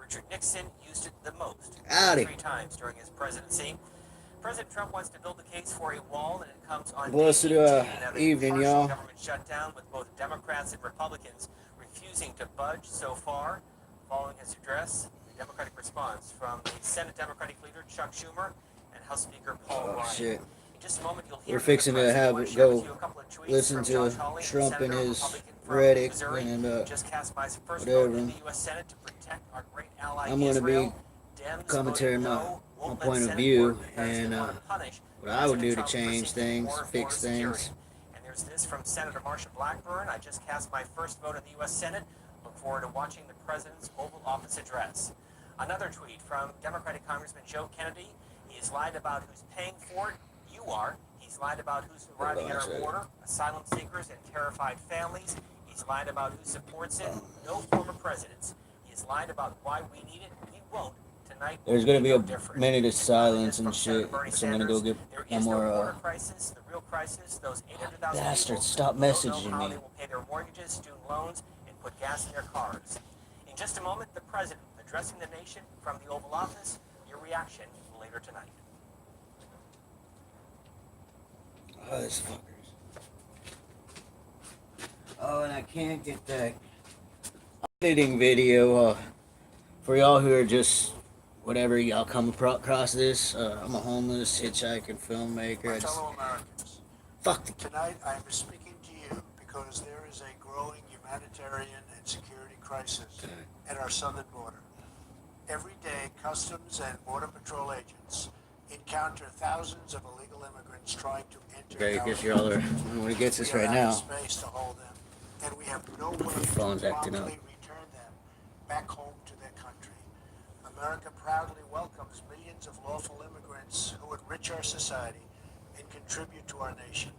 Richard Nixon used it the most, Howdy. 3 times during his presidency. President Trump wants to build the case for a wall, and it comes on day Blessed 18 of a evening, partial y'all. government shutdown, with both Democrats and Republicans refusing to budge so far. Following his address, the Democratic response from the Senate Democratic leader Chuck Schumer and House Speaker Paul Ryan. Shit. In just a moment, you'll hear We're from the fixing to president. I have want to it share go with you a couple of tweets listen from to Josh Hawley, Trump and Senator, his Republican from Reddick Missouri. and Just cast my first whatever. vote in the U.S. Senate to protect our great ally I'm going to Israel. be Dems commentary voted my no, won't let point of Senate view work because and they want to punish what I would President do to Trump for change seeking things, more fix border security. things. And there's this from Senator Marsha Blackburn. I just cast my first vote in the U.S. Senate. Look forward to watching the president's Oval Office address. Another tweet from Democratic Congressman Joe Kennedy. He has lied about who's paying for it. You are. He's lied about who's arriving at our border, asylum seekers and terrified families. He's lied about who supports it. No former presidents. He's lied about why we need it. We won't. Tonight, there's going to be no a different. minute of silence and shit, Bernie so I'm going to go get there one is no more, border crisis. The real crisis, those 800,000 bastards, people stop don't know messaging how me. they will pay their mortgages, student loans, and put gas in their cars. In just a moment, the president addressing the nation from the Oval Office. Your reaction later tonight. Oh, this fuckers. Oh, and I can't get that editing video, for y'all who are just, whatever, y'all come across this, I'm a homeless hitchhiking filmmaker. My fellow Americans, tonight I am speaking to you because there is a growing humanitarian and security crisis at our southern border. Every day, Customs and Border Patrol agents encounter thousands of illegal immigrants trying to enter Okay, I our guess y'all are, I'm gonna get this right now. space to hold them, and we have no way Phone's to acting up. promptly return them back home to their country. America proudly welcomes millions of lawful immigrants who enrich our society and contribute to our nation.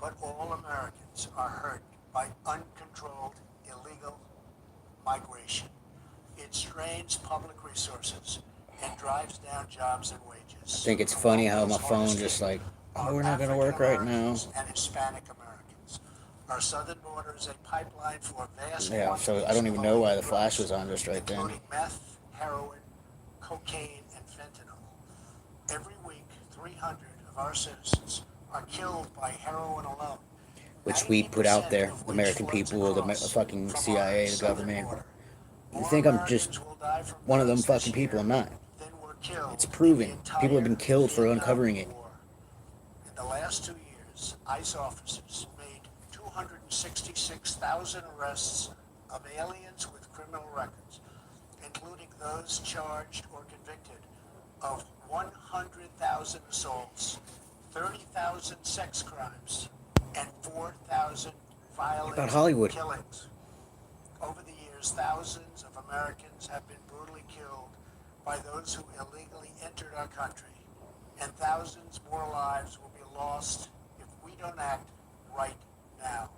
But all Americans are hurt by uncontrolled illegal migration. It strains public resources and drives down jobs and wages. I think it's funny how my phone just like, oh, we're not gonna work right now. And Hispanic Americans. Our southern border is a pipeline for vast Yeah, so I don't even know why the flash was on just right then. including meth, heroin, cocaine, and fentanyl. Every week, 300 of our citizens are killed by heroin alone. Which we put out there, the American people, the fucking CIA, the government. You think I'm just one of them fucking people? I'm not. It's proven. People have been killed for uncovering it. In the last 2 years, ICE officers made 266,000 arrests of aliens with criminal records, including those charged or convicted of 100,000 assaults, 30,000 sex crimes, and 4,000 violent killings. Over the years, thousands of Americans have been brutally killed by those who illegally entered our country, and thousands more lives will be lost if we don't act right now.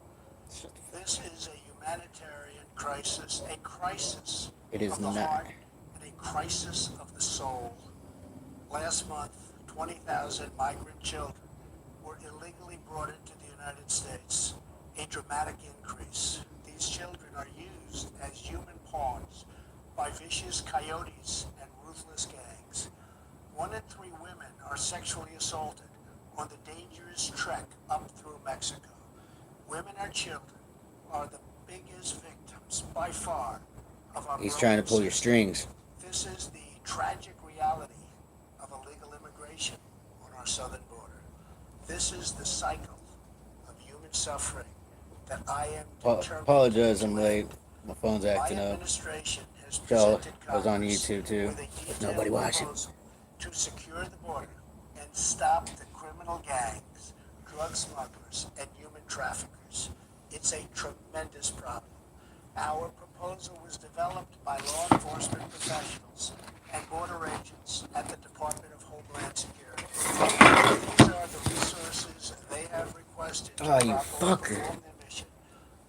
This is a humanitarian crisis, a crisis It is of the not. heart, and a crisis of the soul. Last month, 20,000 migrant children were illegally brought into the United States, a dramatic increase. These children are used as human pawns by vicious coyotes and ruthless gangs. 1 in 3 women are sexually assaulted on the dangerous trek up through Mexico. Women and children are the biggest victims by far of our He's trying to pull your strings. This is the tragic reality of illegal immigration on our southern border. This is the cycle of human suffering that I am determined Apologize, to I'm end. late. My phone's acting My up. administration has So, presented I was on Congress YouTube too. with a With detailed nobody watching. proposal to secure the border and stop the criminal gangs, drug smugglers, and human traffickers. It's a tremendous problem. Our proposal was developed by law enforcement professionals and border agents at the Department of Homeland Security. These are the resources they have requested to Oh, you properly fucker. perform their mission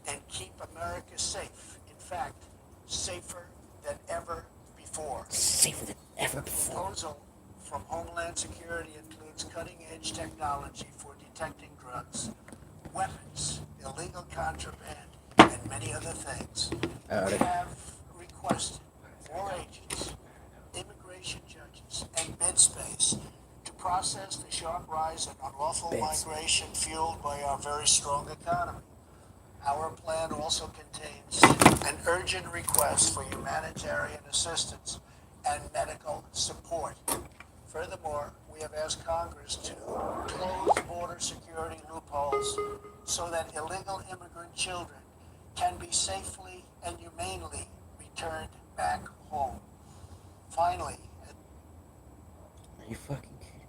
and keep America safe. In fact, safer than ever before. Safer than ever before. Proposal from Homeland Security includes cutting-edge technology for detecting drugs, weapons, illegal contraband, and many other things. Howdy. We have requested more agents, immigration judges, and bed space to process the sharp rise in unlawful migration fueled by our very strong economy. Our plan also contains an urgent request for humanitarian assistance and medical support. Furthermore, we have asked Congress to close border security loopholes so that illegal immigrant children can be safely and humanely returned back home. Finally, Are you fucking kidding me?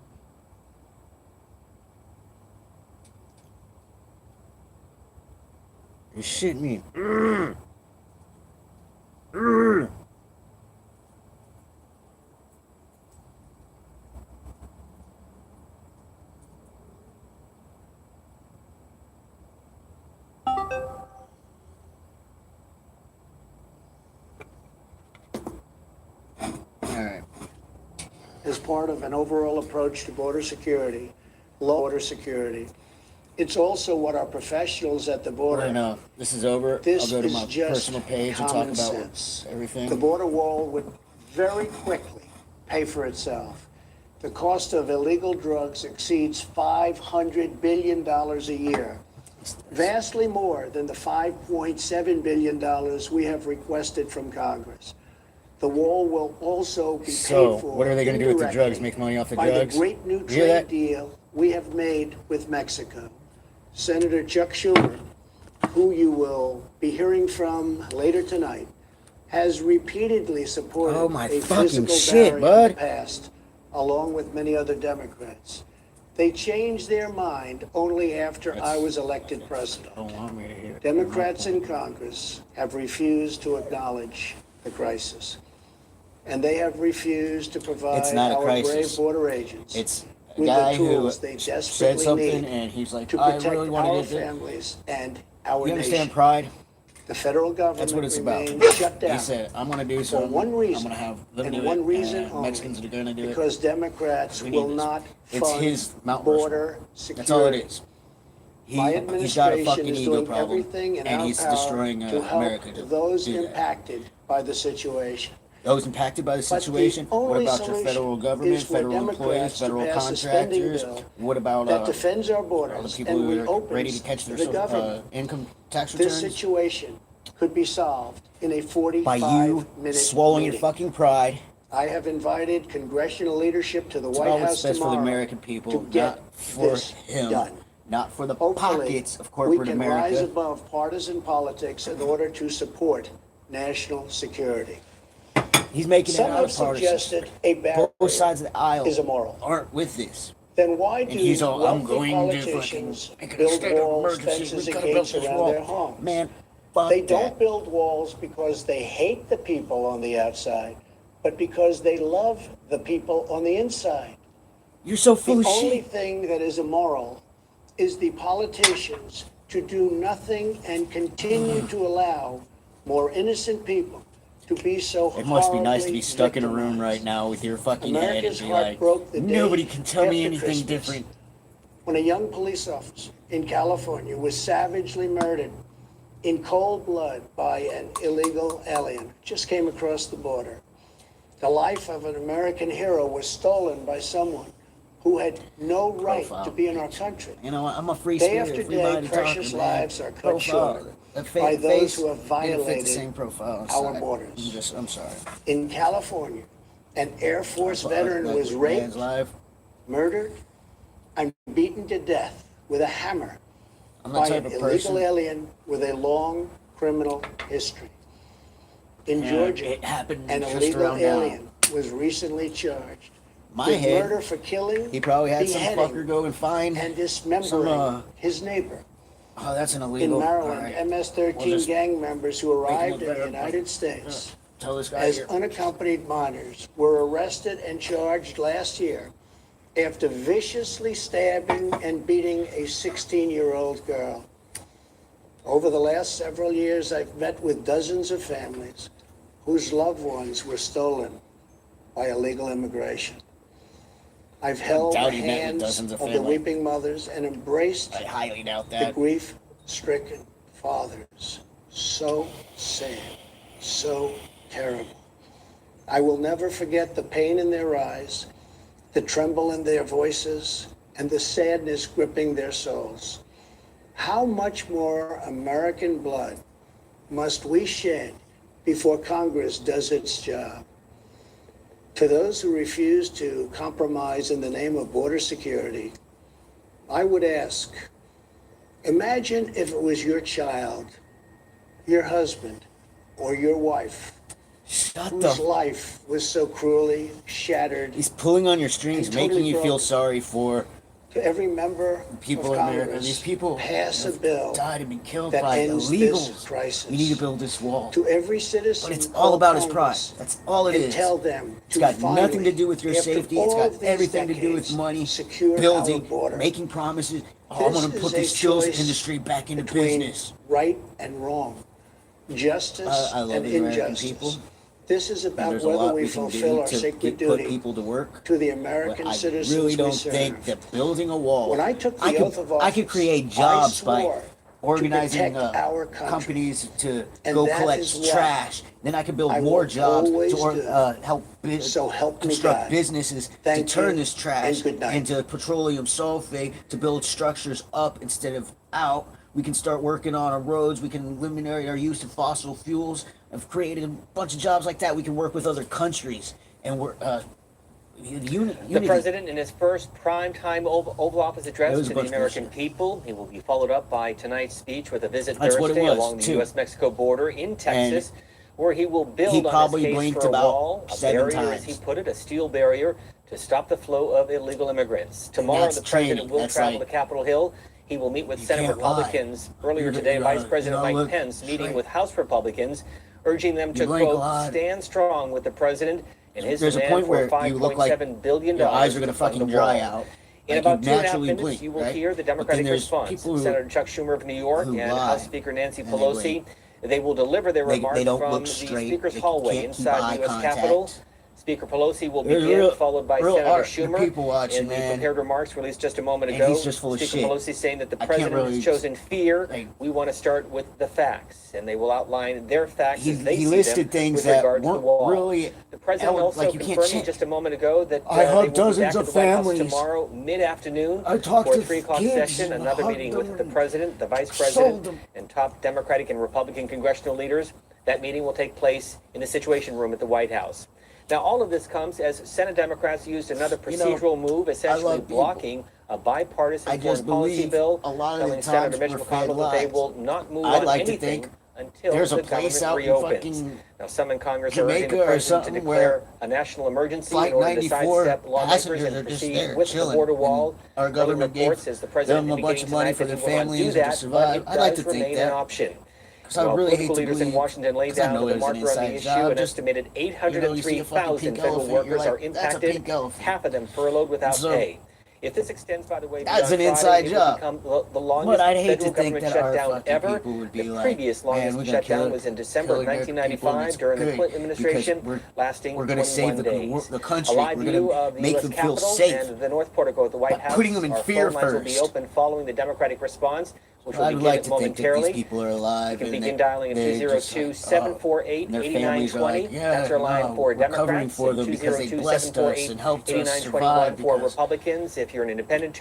You're shitting me. Alright. as part of an overall approach to border security, border security, it's also what our professionals at the border. When this is over, This I'll go to is my just personal page and talk common about sense. everything. The border wall would very quickly pay for itself. The cost of illegal drugs exceeds $500 billion a year, vastly more than the $5.7 billion we have requested from Congress. The wall will also be paid So, for what are they going to do with the drugs? indirectly Make money off the by drugs? the great new You hear trade that? deal we have made with Mexico. Senator Chuck Schumer, who you will be hearing from later tonight, has repeatedly supported Oh my a fucking physical shit, barrier bud. in the past, along with many other Democrats. They changed their mind only after I was elected president. Don't want me to hear it. Democrats in Congress have refused to acknowledge the crisis. And they have refused to provide It's not a our crisis. brave border agents It's a with guy the who tools they said desperately something need and he's like, to I protect really want to our get this. families and our You understand nation. pride? The federal That's what government it's about. remains shut He down said, I'm going to do for something. one reason, I'm going to have them and do one it. reason And only, Mexicans are going to do it. because Democrats We need will this. not It's fund his Mount border Rushmore. security. That's all it is. My He's got a administration fucking is ego doing problem, everything in and our he's power destroying to help America to those do that. impacted by the situation. Those impacted by the But the situation? What only about your solution federal government, is for federal employees, Democrats to federal pass a spending contractors? bill What about that defends our all the borders people and who are reopens ready to catch their the government? income tax This returns? situation could be solved in a By you 45-minute swallowing your meeting. fucking pride. I have invited congressional leadership to the It's White about what's House best for the tomorrow American people, to get not for this him, done. not for the Hopefully, pockets of we corporate can rise America. above partisan politics in order to support national security. He's making it Some out have of partisan. suggested a barrier Both sides of the aisle is immoral. aren't with this. Then why And do he's all, I'm wealthy going to politicians fucking make a build state of walls, emergency. fences, We and gotta build gates this around wall. their homes? Man, fuck They that. don't build walls because they hate the people on the outside, but because they love the people on the inside. You're so full The of only shit. thing that is immoral is the politicians to do nothing and continue to allow more innocent people to be so It must be nice to horribly be stuck in a room victimized. right now with your fucking head and America's be heart like, broke the day nobody can tell me after anything Christmas, different. when a young police officer in California was savagely murdered in cold blood by an illegal alien, just came across the border. The life of an American hero was stolen by someone who had no right Profile. to be in our country. You know what? I'm a free Day spirit. after Free day, minded precious talker, man. lives are cut Profile. short A by those face who have didn't fit violated the same profile our inside. borders. I'm sorry. In California, an Air Force Fuck veteran that was man's raped, life. murdered, and beaten to death with a hammer I'm the by type an of illegal person. alien with a long criminal history. In And Georgia, it happened an just illegal around now. alien was recently charged My with head, murder for killing, he probably had some beheading, fucker go and find and dismembering some, his neighbor. oh, that's an In illegal. Maryland, Alright. MS-13 We'll just gang members who arrived in better. the United States Tell this guy as here. unaccompanied minors were arrested and charged last year after viciously stabbing and beating a 16-year-old girl. Over the last several years, I've met with dozens of families whose loved ones were stolen by illegal immigration. I've held the doubt he met with hands dozens of of the family. weeping mothers and embraced I highly doubt the that. grief-stricken fathers. So sad, so terrible. I will never forget the pain in their eyes, the tremble in their voices, and the sadness gripping their souls. How much more American blood must we shed before Congress does its job? To those who refuse to compromise in the name of border security, I would ask, imagine if it was your child, your husband, or your wife Shut whose the. life was so cruelly shattered. He's pulling on your strings, And totally making you feel broken. sorry for To every member people of in America. Congress, These people pass a have bill died and been killed that by ends illegals. this crisis. We need to build this wall. To every citizen, But it's all about his pride. Congress, That's all it and is. tell them It's to got finally, nothing to do with your after safety. It's all got of these everything to do with decades, money, secure our building, border. making promises. Oh, I This want to put is a this chills choice industry back into between business. right and wrong, justice I love and the American injustice. people. This is And about there's a whether lot we we can fulfill do our to sacred put duty people to work. to the But American I citizens really we don't serve. think that building a wall. When I took the I could, oath of I could office, create I jobs by swore organizing to protect our country. companies to And go that collect is what trash. Then I could build I more will jobs always to do. help So help me construct God. businesses Thank to turn you, this trash and good night. into petroleum sulfate to build structures up instead of out. We can start working on our roads. We can eliminate our use of fossil fuels. I've created a bunch of jobs like that. We can work with other countries and we're unity. The president, in his first primetime Oval Office address That was to a the bunch of American bullshit. people, he will be followed up by tonight's speech with a visit That's what it Thursday was, along the too. U.S.-Mexico border in Texas, where he will build he on his probably case blinked for a about wall, a 7 barrier, as he times. put it, a steel barrier to stop the flow of illegal immigrants. Tomorrow, that's the president training. will That's travel like- to Capitol Hill. He will meet with You Senate can't lie. Republicans. Earlier You today, gotta- Vice President you know, Mike look Pence meeting straight. with House Republicans, urging them to, You blink a quote, lot. stand strong with the president and his There's a demand point for where you look like $5.7 billion your eyes are to gonna fund fucking the dry wall. out. In Like about you 2.5 naturally minutes, blink, you will right? hear the But then Democratic there's response. people who- Senator Chuck Schumer of New York who and lie, House Speaker Nancy and they Pelosi. blink. They will deliver their They remarks don't from look the straight. Speaker's They hallway can't keep inside eye the U.S. contact. Capitol. Speaker Pelosi will There's begin, real- followed by real Senator art. The Schumer. people watching, in the man. prepared remarks released just a moment And ago, he's just full of Speaker shit. Pelosi saying that the I can't president really- has chosen fear. like- We want to start with the facts, and they will outline their facts He, as they he see listed them things with that regard to the weren't wall. really. The president also like you can't confirming check. just a moment ago that I they hugged will be dozens back at of the White House families. tomorrow mid-afternoon I talked for a to 3 o'clock kids session, and another hugged meeting them with the and president, the vice sold president, them. and top Democratic and Republican congressional leaders. That meeting will take place in the Situation Room at the White House. Now, all of this comes as Senate Democrats used another You know, procedural move, essentially love people. blocking a bipartisan I just foreign policy believe bill, a lot of the telling Senator times Mitch we're fed McConnell that they lies. will not move I'd on like to anything think until there's a the place government out in reopens. fucking Now, some in Congress are urging Jamaica the or president to something declare where a national emergency Flight in order to 94 sidestep lawmakers passengers and are just proceed there with the chilling, border and wall. our Early government gave reports as the president them a bunch of indicating money tonight for that their he will not do families to that, survive. but I'd it like does to think remain that. an option. Because I While really hate political to leaders in believe, Washington lay 'cause I down know to the there's an marker on the inside issue, job, an just, estimated you see a fucking 803,000 pink federal elephant, you're workers like, are that's a impacted, pink elephant. half of them furloughed without So, pay. If this extends, by the way, that's beyond an inside Friday, it will job. become the longest But I'd hate federal to think government that our shutdown fucking ever. people would be The like, previous man, longest we're gonna shutdown kill was in December of American people, and 1995 it's during the good Clinton administration, because lasting we're gonna 21 save days. the country. A live We're view gonna of the make U.S. them feel Capitol safe. and the North Portico at the White By House. putting them in Our fear phone lines will be first. open following the Democratic response, which will I'd begin like to think that momentarily. these people are You alive. can and begin they- dialing at they just, 202-748-8920. and their families are like, yeah, That's our line no, for we're covering Democrats, for and them because they blessed us and helped us 202-748-8921 survive. for Because Republicans. If you're an independent, it's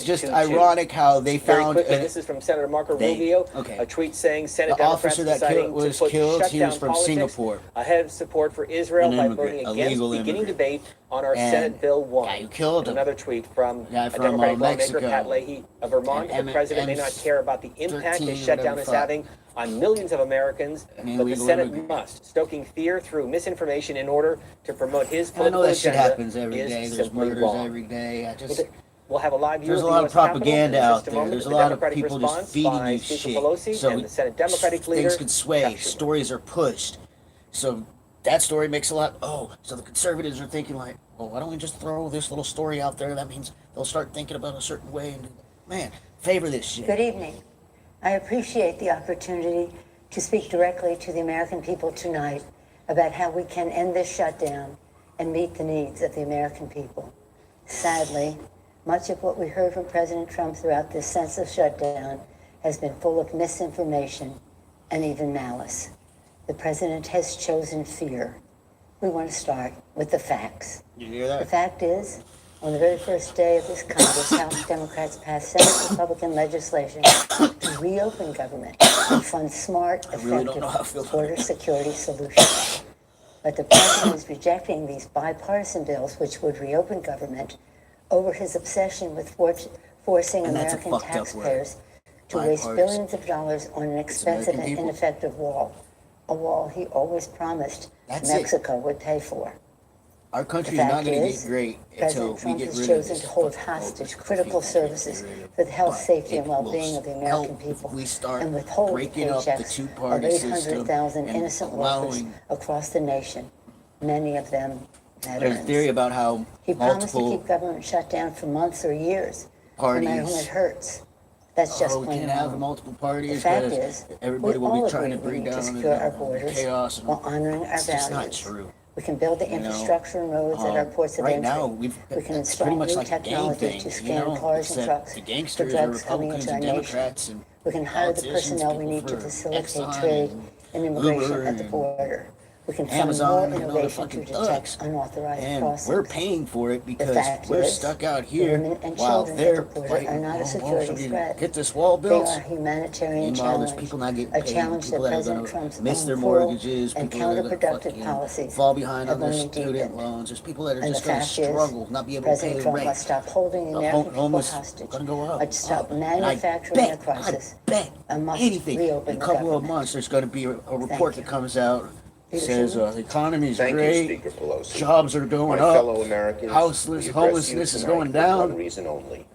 just 202-748-8922. ironic how they Very found. quickly, this is from Senator Marco they- Rubio. okay. A tweet saying Senate The Democrats officer that deciding was to put killed, he shutdown was from politics Singapore. ahead of support for Israel An by immigrant, voting a against legal beginning immigrant. debate on our And Senate Bill 1. guy who killed him. Another tweet from Guy a from, Democratic lawmaker, Mexico. Pat Leahy of Vermont. And The president may not care about the impact the shutdown is having on millions of Americans, An but the illegal Senate immigrant. must. Stoking fear through misinformation in order to promote his I political know that shit agenda happens every is day. There's simply murders wrong. every day. I just. We'll have a live view There's of a the lot of US Capitol propaganda in out just a there. moment. There's a The lot of Democratic people just response feeding by you Speaker shit. Pelosi So and the Senate Democratic leader, things could sway. Chuck Schumer. Stories are pushed. So that story makes a lot. Oh, so the conservatives are thinking like, well, why don't we just throw this little story out there? That means they'll start thinking about a certain way. And man, favor this shit. Good evening. I appreciate the opportunity to speak directly to the American people tonight about how we can end this shutdown and meet the needs of the American people. Sadly, much of what we heard from President Trump throughout this senseless shutdown has been full of misinformation and even malice. The president has chosen fear. We want to start with the facts. You hear The that? fact is, on the very first day of this Congress, House Democrats passed Senate Republican legislation to reopen government and fund smart, really don't know how I feel effective about border it. security solutions. But the president is rejecting these bipartisan bills which would reopen government over his obsession with forcing And that's a American fucked up word. taxpayers to waste Bipartisan. billions of dollars on an expensive American and people. ineffective wall, a wall he always promised That's it. Mexico would pay for. Our The country's not fact going to is, get great until President we Trump get has rid of chosen this to hold fucking hostage focus. critical We can't services get rid of it. for the health, But safety, and it will well-being of the American help people, if we start and withhold breaking up the paychecks two-party of system 800,000 and innocent workers allowing. across the nation, many of them There's a veterans. theory about how He promised to multiple keep government shut down for months or years, no matter whom it parties. hurts. That's just We plain can't have wrong. multiple The parties fact because is, we everybody will all be trying agree to bring we need to down secure our the borders chaos. And while honoring our it's just not values. true. We can build the You know, infrastructure and roads at our ports of right entry. now, We can it's install pretty much new like a gang technology thing, to scan cars and except trucks the for gangsters are drugs coming Republicans into our and nation. Democrats and We can hire the politicians, personnel we people need to for facilitate Exxon trade and and immigration Uber at the and border. We can fund Amazon more and all the innovation to fucking detect thugs. unauthorized And crossings. we're paying for it because fact we're is, stuck out the here women and while children at they're the border fighting. are not a Oh, security somebody threat. get this wall They built. are a humanitarian Meanwhile, there's challenge, people not getting a paid, challenge people that that are President going to Trump's miss own their cruel mortgages, and people that are going to counterproductive fucking policies fall behind have on their only student deepened. loans. There's people that are And the just going to fact is, struggle, not be able to pay President the Trump must rent. stop holding the The American people homeless hostage, going to go up. must stop And manufacturing a crisis, I bet and must anything. reopen In a the couple of government. months, there's going to be a report you. that comes out that says Leadership. the economy is Thank you, great, Speaker Pelosi. jobs are going My up, fellow Americans, houseless, we address you homelessness is tonight going for down. one reason only.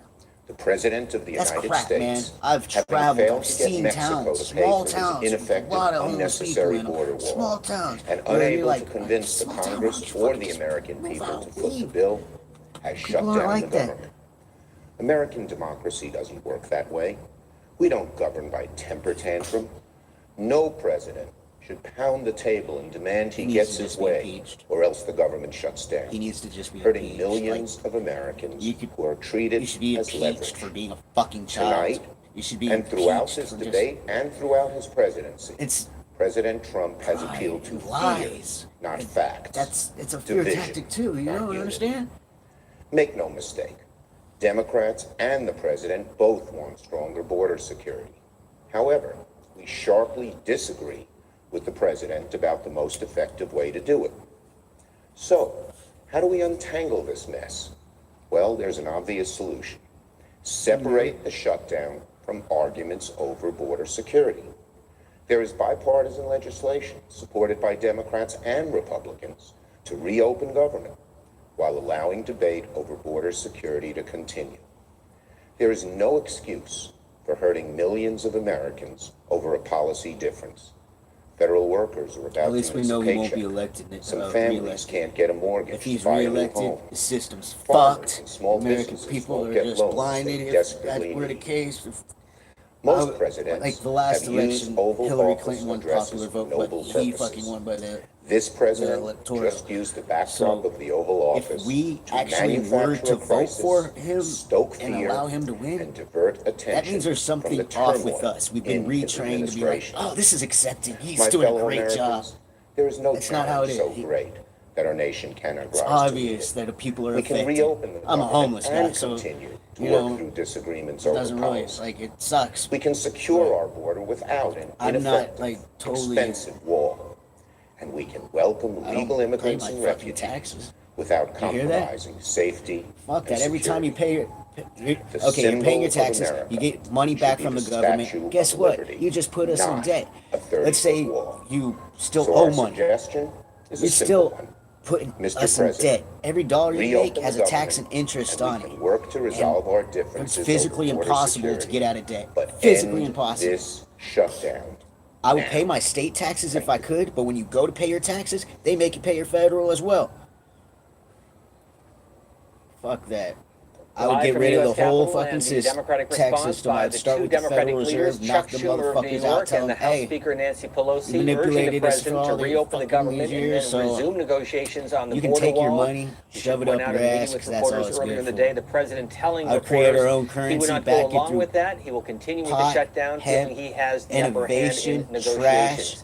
The President of the That's United crack, man. States, I've having traveled, failed I've to get seen Mexico towns, to pay small for towns, his with a ineffective, lot of homeless people unnecessary in them. border Small wall, towns, and where you're unable like, to convince the small town, Congress why don't or you the fucking American move people out, to foot the leave? bill, has shut People aren't down like the that. government. American democracy doesn't work that way. We don't govern by temper tantrum. No president should pound the table and demand he He needs gets to his just be way, impeached. or else the government shuts down, He needs to just be hurting impeached. millions Like, of Americans you could- who are treated you should be as impeached leverage. for being a fucking child. Tonight, You should be and throughout impeached this for just debate and throughout his presidency, It's President Trump has pride appealed to and fear, lies. not It- facts. It's a fear Division, tactic too. You not know, you unity. understand? Make no mistake, Democrats and the president both want stronger border security. However, we sharply disagree with the president about the most effective way to do it. So, how do we untangle this mess? Well, there's an obvious solution. Separate the shutdown from arguments over border security. There is bipartisan legislation supported by Democrats and Republicans to reopen government while allowing debate over border security to continue. There is no excuse for hurting millions of Americans over a policy difference. Federal workers are about At least to we miss know a he won't be paycheck. elected. Some families re-elected. can't get a mortgage If he's to buy a new re-elected, home. the system's Farmers fucked. and small American businesses people won't are get just loans blinded they if that desperately were the need. case. Most Like presidents the last have used election, Oval Hillary Office Clinton won addresses popular for vote, noble but he purposes. fucking won by the. This president electoral. just used the backdrop So, of the Oval If Office we to actually were manufacture to a vote crisis, for him stoke and fear, allow him to win, and divert attention that means there's from something the off with turmoil us. We've been in his retrained to be like, administration. oh, this is accepting. He's My doing a fellow great job. Americans, there is no That's not how it challenge is. so great that our nation cannot It's rise obvious to meet it. that the people are We can affected. reopen the I'm a government homeless guy, and so continue to you work know, through disagreements it over doesn't really policy. like it sucks. We can secure our border without an I'm not, ineffective, like, totally- expensive wall. And we can welcome I legal don't pay immigrants my and fucking refugees taxes. without You hear that? compromising safety Fuck and that. Every time you security. pay your, The okay, you're paying your symbol of taxes. America You get money should back be from the the government. Statue Guess of what? Liberty, You just put us in not debt. a 30-foot Let's say wall. you still So owe our money. suggestion is You're a simple still one. putting Mr. us in President, debt. Every dollar you Reopen make has the a tax and government, interest and on we it. can work to resolve our differences It's physically over border impossible to security, get out of debt. but Physically end impossible. this shutdown. I would now. pay my state taxes if I could, but when you go to pay your taxes, they make you pay your federal as well. Fuck that. I would Live get from rid the of US the whole Capitol fucking and the Democratic tax response system. by I'd the start two with the Democratic Federal leaders, Reserve, knock Chuck the Schumer of New motherfuckers out, York tell and the them, House hey, Speaker Nancy you Pelosi, urging the manipulated us for president to all these reopen the fucking government and years, then so resume negotiations on the you can border take your wall. money, She shove it point up out your in a meeting ass, with 'cause that's all reporters it's earlier good in the for. day, the president telling I would create our reporters own he currency, would not back go it along through with that. He will continue with the pot, shutdown, hemp, feeling he has the upper hand innovation, in trash, negotiations.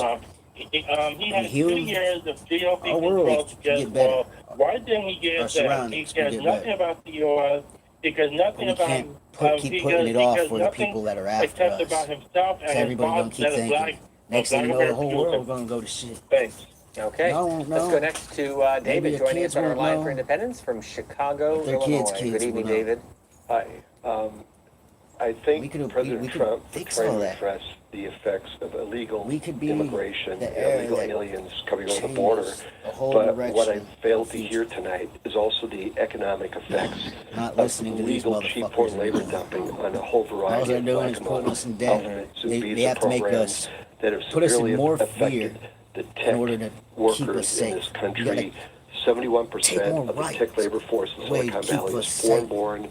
us. Trump. He had he'll- 2 years of GOP our world control to get get better. well. Why didn't he Our get that? He surroundings will cares get nothing better. about the U.S. He cares nothing We about. can't keep he putting cares- it he off cares for the nothing people that are after except us. about himself and So his everybody boss gonna keep that is thinking. black. Next thing you know, the whole Black world gonna go to shit. Thanks. Okay. No, Let's no. go next to Maybe David the joining kids us on our won't line know. for Independence from Chicago, But their Illinois. kids' Good kids evening, will know. David. Hi. I think We could President we could Trump fix trying all to that. refresh the effects of illegal We could be immigration, the air illegal that aliens coming over the border. changes the whole But what I direction failed of to future. hear tonight is also the economic effects Not of listening to these illegal cheap motherfuckers foreign labor anymore. dumping on a whole All variety they're of doing is putting guacamole, us in debt. outfits, and They visa have to make programs us that have put us in severely more fear affected the in tech order to keep us workers in this safe. We country. gotta 71% take more of the rights tech labor force in away to Silicon keep Valley us is safe. foreign-born.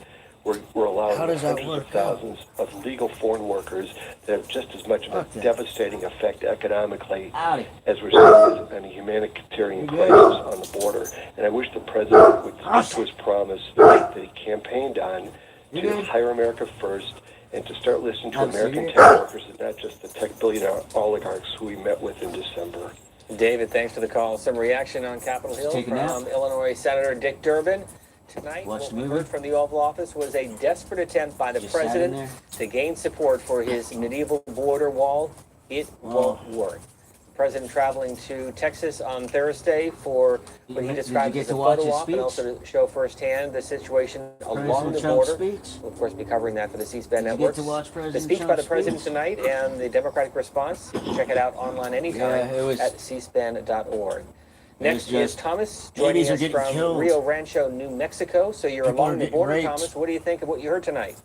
We're allowing How does that hundreds of work out? thousands of legal foreign workers that have just as much of Fuck a that. devastating effect economically Howdy. as we're seeing on a humanitarian You crisis good? on the border. And I wish the president would stick to his promise that he campaigned on You to good? hire America first and to start listening to Have a American cigarette? tech workers and not just the tech billionaire oligarchs who we met with in December. David, thanks for the call. Some reaction on Capitol Hill Take a nap. from Illinois Senator Dick Durbin. Tonight, Watch what the we movie. heard from the Oval Office was a desperate attempt by the Just sat in president there. to gain support for his medieval border wall. It won't work. The president traveling to Texas on Thursday for what he Did you described get as a to watch photo his op and speech? also to show firsthand the situation along the President Trump's border. speech? We'll, of course, be covering that for the C-SPAN Did you get networks. to watch The President speech by the Trump's president speech? tonight and the Democratic response. You can check it out online anytime Yeah, it was- at cspan.org. Next is just- Thomas babies joining are us getting from killed. Rio Rancho, New Mexico. So you're People are along the getting border, raped. Thomas. What do you think of what you heard tonight?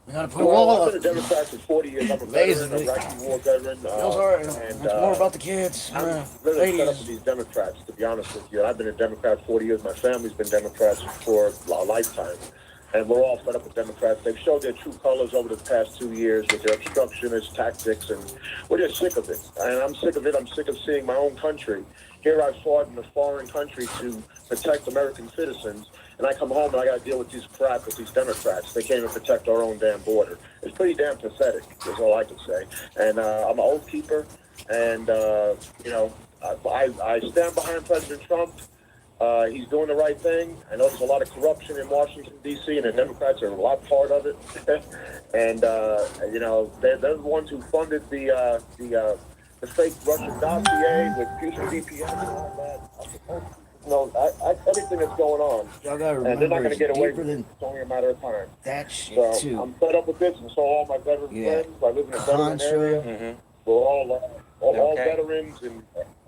We gotta put a wall Well, I've up. been a Democrat for 40 years. I'm a veteran, a Iraqi war veteran. Feels alright. And, It's more about the kids. I'm really fed up with these Democrats, to be honest with you. I've been a Democrat 40 years. My family's been Democrats for a lifetime. And we're all fed up with Democrats. They've showed their true colors over the past 2 years with their obstructionist tactics, and we're just sick of it. And I'm sick of it. I'm sick of seeing my own country. Here I fought in a foreign country to protect American citizens, and I come home and I got to deal with these crap with these Democrats. They can't even protect our own damn border. It's pretty damn pathetic, is all I can say. And I'm an oath keeper, and, you know, I stand behind President Trump. He's doing the right thing. I know there's a lot of corruption in Washington, D.C., and the Democrats are a lot part of it. And, you know, they're the ones who funded the fake Russian dossier with VPN and all that. No, everything that's going on. Y'all gotta And they're not remember, going to it's get away deeper with it. than It's only a matter of time. that shit So too. I'm fed up with this, and so all my veteran Yeah. friends. I live in a veteran Contra. area. Mm-hmm. We're all Okay. veterans,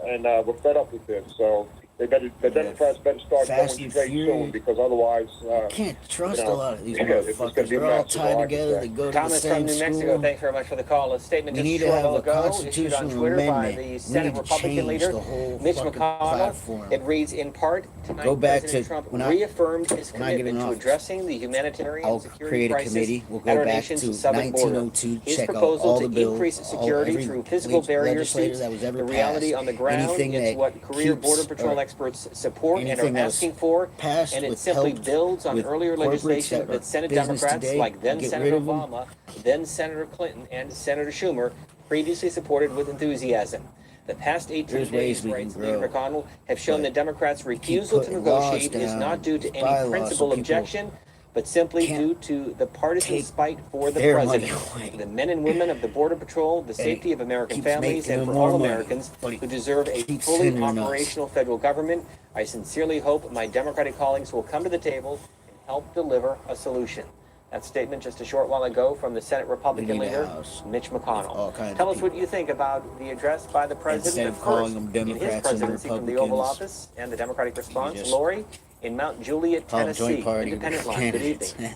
and we're fed up with this. So the Democrats better start Fast going and straight Furious. soon, because otherwise, Can't trust you know, a lot of these it's just gonna motherfuckers. be a They're all mess, is all tied I can together. say. They go to the Thomas same from New Mexico, school. thanks very much for the call. A statement We just need a to short have while a ago issued on constitutional Twitter by amendment. the We Senate need to Republican change leader, the whole Mitch fucking McConnell. platform. It reads in part, tonight Go back President to Trump when I- reaffirmed his when I get in commitment to office. addressing the humanitarian I'll security create a crisis committee. We'll at go our back nation's to southern border. 1902, His check out proposal all to the bills, increase security every through physical barriers legislator suits that was ever the reality passed. on the ground. Anything It's that what career keeps, Border Patrol experts support and anything are that was asking for, passed and it with simply help builds on with earlier corporates legislation that are that Senate business Democrats today, like then get Senator rid of them. Obama, then Senator Clinton, and Senator Schumer previously supported with enthusiasm. The past 18 There's days, ways we writes can Leader grow, McConnell, have shown but that Democrats' refusal to putting laws negotiate is down, not due to any bylaws, so principal people objection, but simply can't due to the partisan take spite for the their president. money away. The men and women of the Border Patrol, the safety of American keeps families, making and them for more all money, Americans but he who deserve a keeps fully hindering us. operational federal government. I sincerely hope my Democratic colleagues will come to the table and help deliver a solution. That statement just a short while ago from the Senate Republican We need a leader, house Mitch all McConnell. kinds Tell of us what you think about the address by the president, Instead of but calling first, them in his Democrats and presidency from the Oval Republicans, Office and the Democratic response, just Lori in Mount Juliet, call them Tennessee, joint party Independent Line. Good candidates. evening.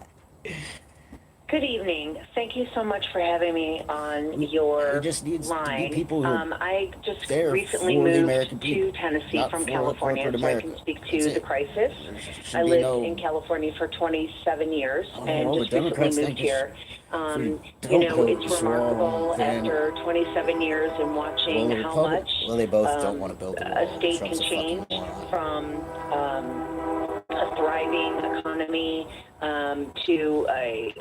Good evening. Thank you so much for having me on your We just need to be line. people who I just there recently for the moved American people, to Tennessee not from for California, corporate so I America. can speak That's to it. the crisis. Should I be lived no- in California for 27 years Oh, and well, the just recently Democrats moved think here. pretty You dope know, vote it's for all remarkable of them. after 27 years and watching Well, the how Republic- much well, they both don't want to build a wall. a state Trump's can a fucking change moron. from a thriving economy to a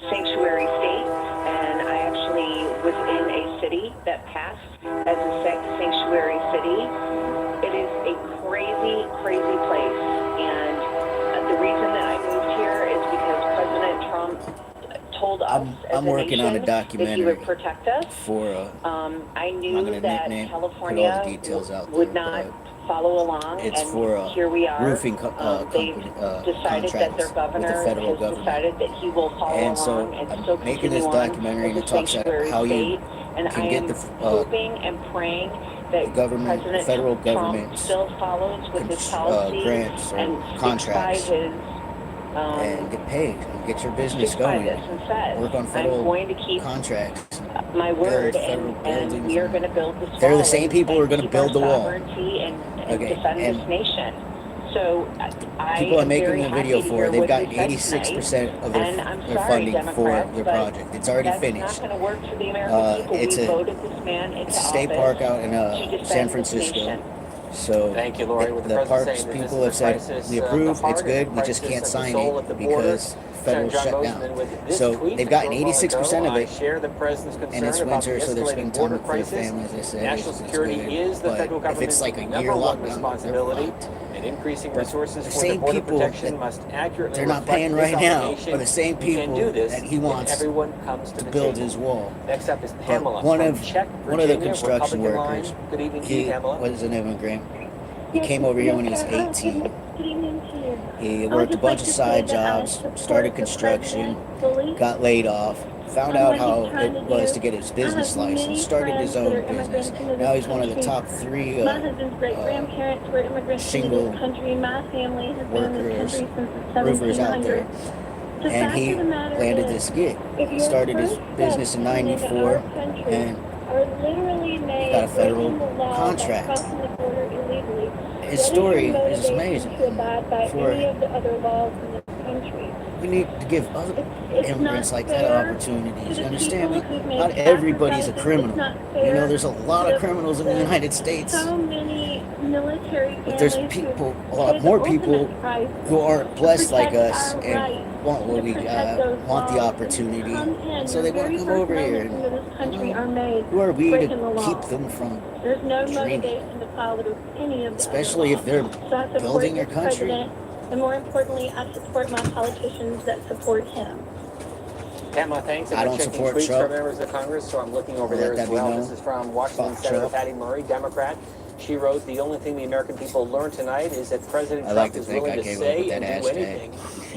sanctuary state. And I actually was in a city that passed as a sanctuary city. It is a crazy, crazy place. And the reason that I moved here is because President Trump told us as I'm a working nation on a that he documentary would protect us. for I I'm knew gonna that put all California the details out would there, not but follow along, It's and for here we are. roofing They've decided that their contracts with the governor federal has government. decided that he will follow And so along and I'm still making continue this on documentary as and a it talks about sanctuary how you state. And I can get am the hoping and praying that the government, the President federal Trump government still follows with his policy grants and or sticks by contracts his and get paid and get your business sticks by going. this and says, Work on I'm federal going to keep contracts. my word, Build federal and buildings. we are going to build this They're wall. the same people who are going to keep our build the wall. sovereignty and Okay, defend and this nation. So I people I'm am making very a video happy to for, hear they've what gotten you said 86% of tonight. And I'm their sorry, funding for Democrats, their but project. It's already that's finished. not going to work for the American people. It's We a voted this man into state office park out in to defend San this Francisco. nation. So Thank you, Lori. With the the president parks saying that this people is have a said crisis we of the approve, heart it's and a good, we just crisis can't of the sign soul it at the border. because federal Senator John shutdown. Bozeman with this So tweet they've a gotten short while 86% ago. of it, I share the president's and concern it's about the winter, so they're escalating spending time border with their crisis. families. They say National it's security good, is the but federal if government's it's like a year number one lockdown, they're responsibility, fucked. and increasing But resources the for the same border people protection that must accurately they're not reflect paying this right now obligation. are the same You can people do this that he if wants everyone comes to to the build table. his wall. Next up is But Pamela one from of Czech, one of the Virginia, construction Republican workers, line. Good evening to he you, Pamela. was an immigrant. He came over here when he was 18. He worked a bunch of side jobs, started construction, got laid off, found out how it was to get his business license, started his own business. Now he's one of the top 3 shingle workers, roofers out there. And he landed this gig. He started his business in '94 and he got a federal contract. His story is just amazing. We need to give other immigrants like that opportunities. You understand me? Not everybody's a criminal. You know, there's a lot of criminals in the United States. But there's people, a lot more people who aren't blessed like us and want what we want the opportunity. So they want to come over here. And, you know, who are we to keep them from dreaming? Especially if they're building their country. And more importantly, I support my politicians that support him. Pamela, thanks. I I'm don't checking support tweets Trump. from members of Congress, so I'm looking over I'll there let as that be well. known. This is from Washington Fuck Senator Trump. Patty Murray, Democrat. She wrote, the only thing the American people learned tonight is that President I like Trump to is think willing I to came up say with that and do hashtag. anything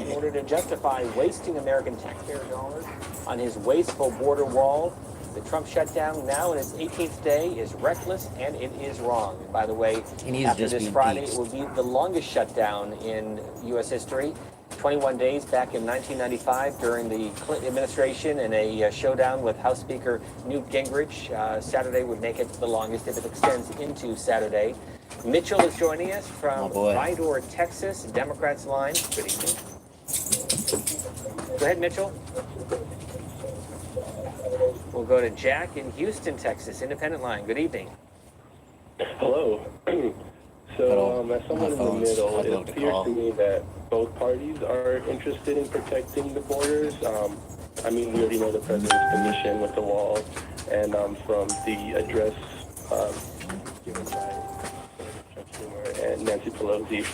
in order to justify wasting American taxpayer dollars on his wasteful border wall. The Trump shutdown now in its 18th day is reckless and it is wrong. And by the way, after this Friday, it will be the longest shutdown in U.S. history. 21 days back in 1995 during the Clinton administration in a showdown with House Speaker Newt Gingrich. Saturday would make it the longest if it extends into Saturday. Mitchell is joining us from Vidor, Texas, Democrats line. Good evening. Go ahead, Mitchell. We'll go to Jack in Houston, Texas, Independent line. Good evening. Hello. So, as someone in the middle, it appears to me that both parties are interested in protecting the borders. I mean, we already know the president's commission with the wall, and from the address given by Chuck Schumer and Nancy Pelosi,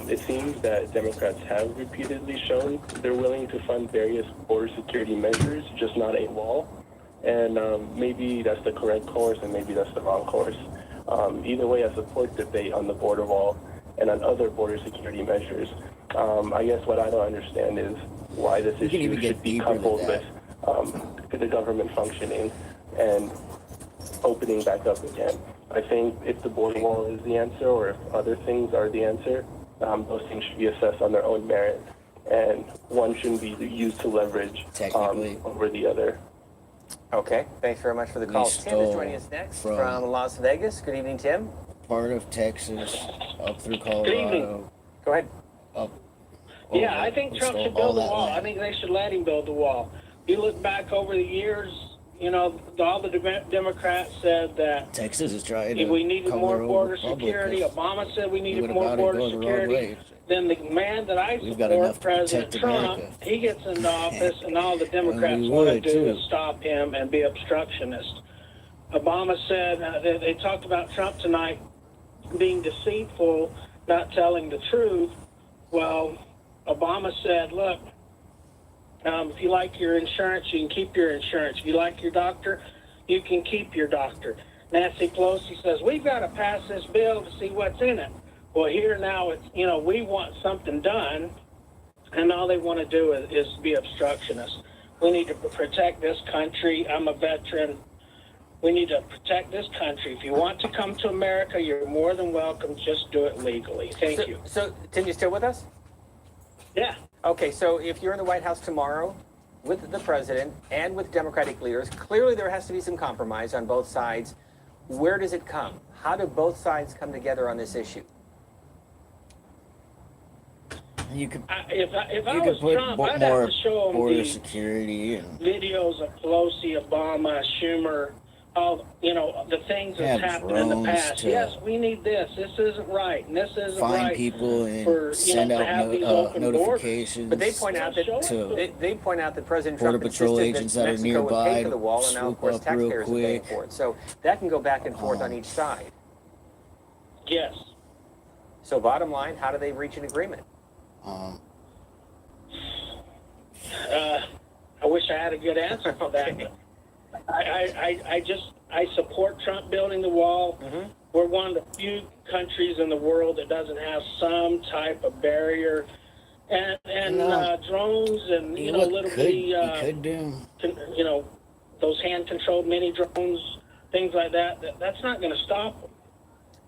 it seems that Democrats have repeatedly shown they're willing to fund various border security measures, just not a wall. And maybe that's the correct course, and maybe that's the wrong course. Either way, I support debate on the border wall and on other border security measures. I guess what I don't understand is why this issue should be coupled with the government functioning and opening back up again. I think if the border wall is the answer, or if other things are the answer, those things should be assessed on their own merit, and one shouldn't be used to leverage over the other. Okay, thanks very much for the call. Tim is joining us next from Las Vegas. Good evening, Tim. Part of Texas, up through Colorado. Good evening. Go ahead. Yeah, I think Trump should build the wall. I think they should let him build the wall. You look back over the years, you know, all the Democrats said that Texas is trying to we needed more border security. Obama said we needed more border security. Then the man that I support, President Trump, he gets into office, and all the Democrats want to do is stop him and be obstructionist. Obama said, they talked about Trump tonight being deceitful, not telling the truth. Well, Obama said, look, if you like your insurance, you can keep your insurance. If you like your doctor, you can keep your doctor. Nancy Pelosi says, we've got to pass this bill to see what's in it. Well, here now it's, we want something done, and all they want to do is be obstructionists. We need to protect this country. I'm a veteran. We need to protect this country. If you want to come to America, you're more than welcome. Just do it legally. Thank you. So, Tim, you still with us? Yeah. Okay, so if you're in the White House tomorrow with the president and with Democratic leaders, clearly there has to be some compromise on both sides. Where does it come? How do both sides come together on this issue? You could If I you was could put Trump, I'd more have to show them border the security and videos of Pelosi, Obama, Schumer, all the things that's have happened in the drones past. to Yes, we need this. This isn't right, and this isn't find right. people and for, send to out have these open notifications. But they point out that to they point out that President Border Trump Patrol insisted agents that that are Mexico would pay nearby for the wall, and now, of swoop course, up real taxpayers are paying quick. for it. So that can go back and forth on each side. Yes. So bottom line, how do they reach an agreement? I wish I had a good answer for that. I support Trump building the wall. Mm-hmm. We're one of the few countries in the world that doesn't have some type of barrier, and drones and little bitty those hand-controlled mini drones, things like that. That's not going to stop them.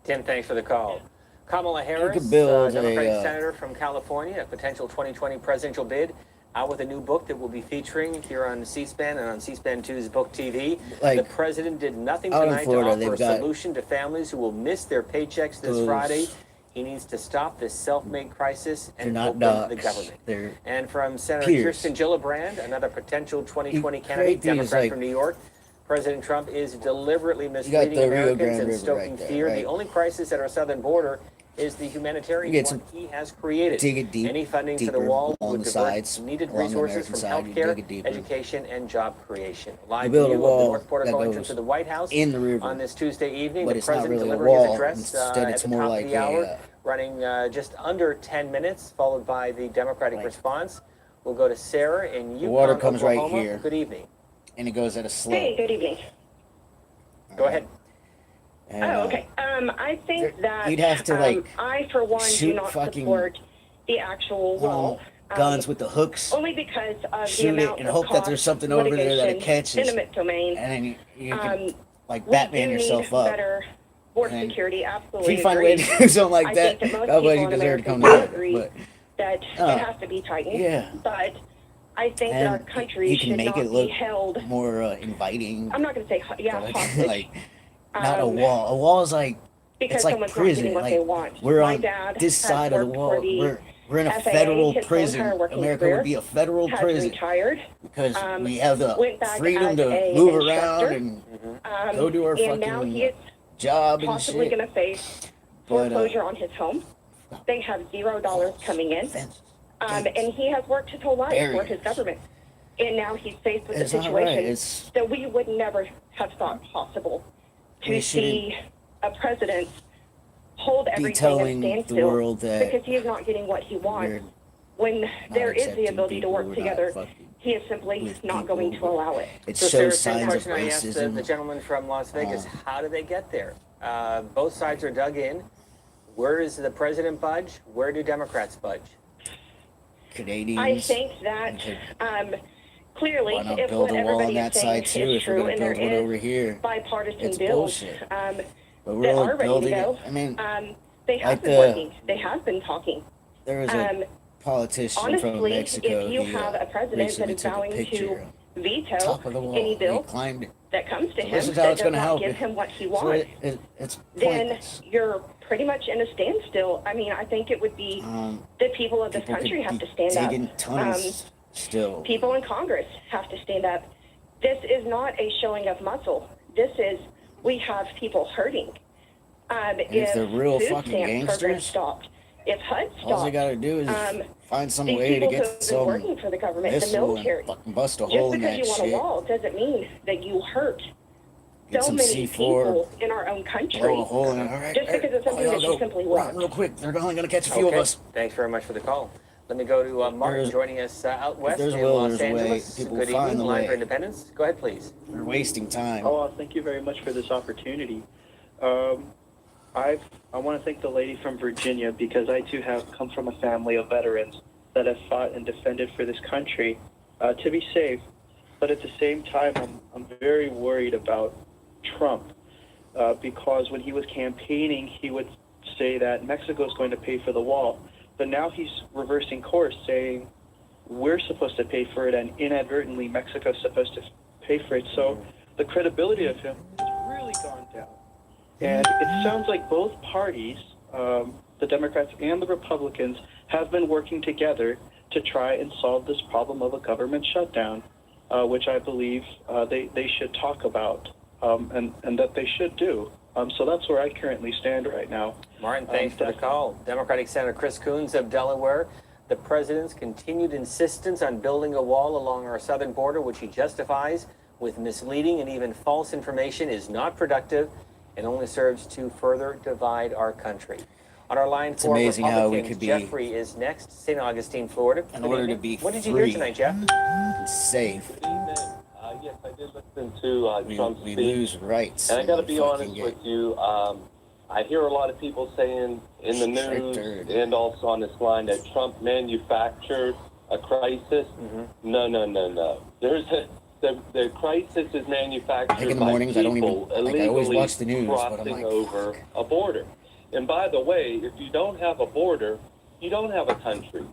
Tim, thanks for the call. Kamala Harris, Democratic senator from California, a potential 2020 presidential bid, out with a new book that we'll be featuring here on C-SPAN and on C-SPAN 2's Book TV. The president did nothing tonight to offer a solution to families who will miss their paychecks this Friday. He needs to stop this self-made crisis and open the government. And from Senator Kirsten Gillibrand, another potential 2020 candidate, Democrat from New York, President Trump is deliberately misleading Americans and stoking fear. The only crisis at our southern border is the humanitarian one he has created. Any funding for the wall would divert needed resources from healthcare, education, and job creation. Live view of the North Portico entrance to the White House on this Tuesday evening. The president delivering his address at the top of the hour, running just under 10 minutes, followed by the Democratic response. We'll go to Sarah in Yukon, the water comes Oklahoma. right here. Good evening. And it goes at a slow. Hey, good evening. Go ahead. And, okay. I think that you'd have to I, for one, do not support the actual wall. Guns with the hooks. Only because of shoot the amount it and of hope cost, that there's something over there that it catches. Intimate domain. And then you can Batman yourself up. Better border security, absolutely. If you find a way to do something like that, God bless you deserve to come together. That it has to be tightened. Yeah. But I think that our country should not be held more inviting. I'm not going to say hostage. Not a wall. A wall is because it's like prison. What they want. We're My on dad this side of the wall. We're in a FAA, federal prison. America would be a federal prison retired, because we have the freedom to move around and go do our fucking job and shit. Possibly going to face foreclosure on his home. They have $0 coming in, and he has worked his whole life for his government, and now he's faced with a situation that we would never have thought possible. To see a president hold everything at standstill because he is not getting what he wants. When there is the ability to work together, he is simply not going to allow it. It so shows Sarah, signs of question I asked racism. the gentleman from Las Vegas, how do they get there? Both sides are dug in. Where is the president budge? Where do Democrats budge? Canadians. I think that clearly, if build what a wall on everybody that is saying side too, is if we're true, gonna and there build one over here. is bipartisan It's bills bullshit. that But we're are ready to building go, it. I mean, they have been working. They have been talking. There was a politician honestly, from Mexico. if you have a president that is vowing to veto any bill that comes to him that does not give him what he wants, then you're pretty much in a standstill. I mean, I think it would be the people of this country have to stand up. People in Congress have to stand up. This is not a showing of muscle. This is, we have people hurting. If they're real food fucking stamp programs gangsters, stopped, if HUD stopped, all they gotta do is find some these way to people who get have been some working for the government, the missile military, and fucking bust a hole just in because that you want shit. a wall doesn't mean that you hurt Get so some many C4, people in our own country. blow a hole in it. All right, just because it's something that you simply run want. real quick. They're only gonna catch a few of Okay. us. Thanks very much for the call. Let me go to Martin joining us out west in Los Angeles. Good evening, Line for Independence. Go ahead, please. We're wasting time. Oh, thank you very much for this opportunity. I want to thank the lady from Virginia because I too have come from a family of veterans that have fought and defended for this country to be safe. But at the same time, I'm very worried about Trump because when he was campaigning, he would say that Mexico is going to pay for the wall. But now he's reversing course, saying we're supposed to pay for it, and inadvertently Mexico's supposed to pay for it. So the credibility of him has really gone down. And it sounds like both parties, the Democrats and the Republicans, have been working together to try and solve this problem of a government shutdown, which I believe they should talk about and that they should do. So that's where I currently stand right now. Martin, thanks for the call. Democratic Senator Chris Coons of Delaware. The president's continued insistence on building a wall along our southern border, which he justifies with misleading and even false information, is not productive and only serves to further divide our country. On our line for Republicans, Jeffrey is next, St. Augustine, Florida. In order to be What did you hear tonight, Jeff? Safe. Yes, I did listen to Trump's speech. We lose rights. And I got to be honest with you. I hear a lot of people saying in the news and also on this line that Trump manufactured a crisis. No. The crisis is manufactured by people illegally crossing over a border. And by the way, if you don't have a border, you don't have a country.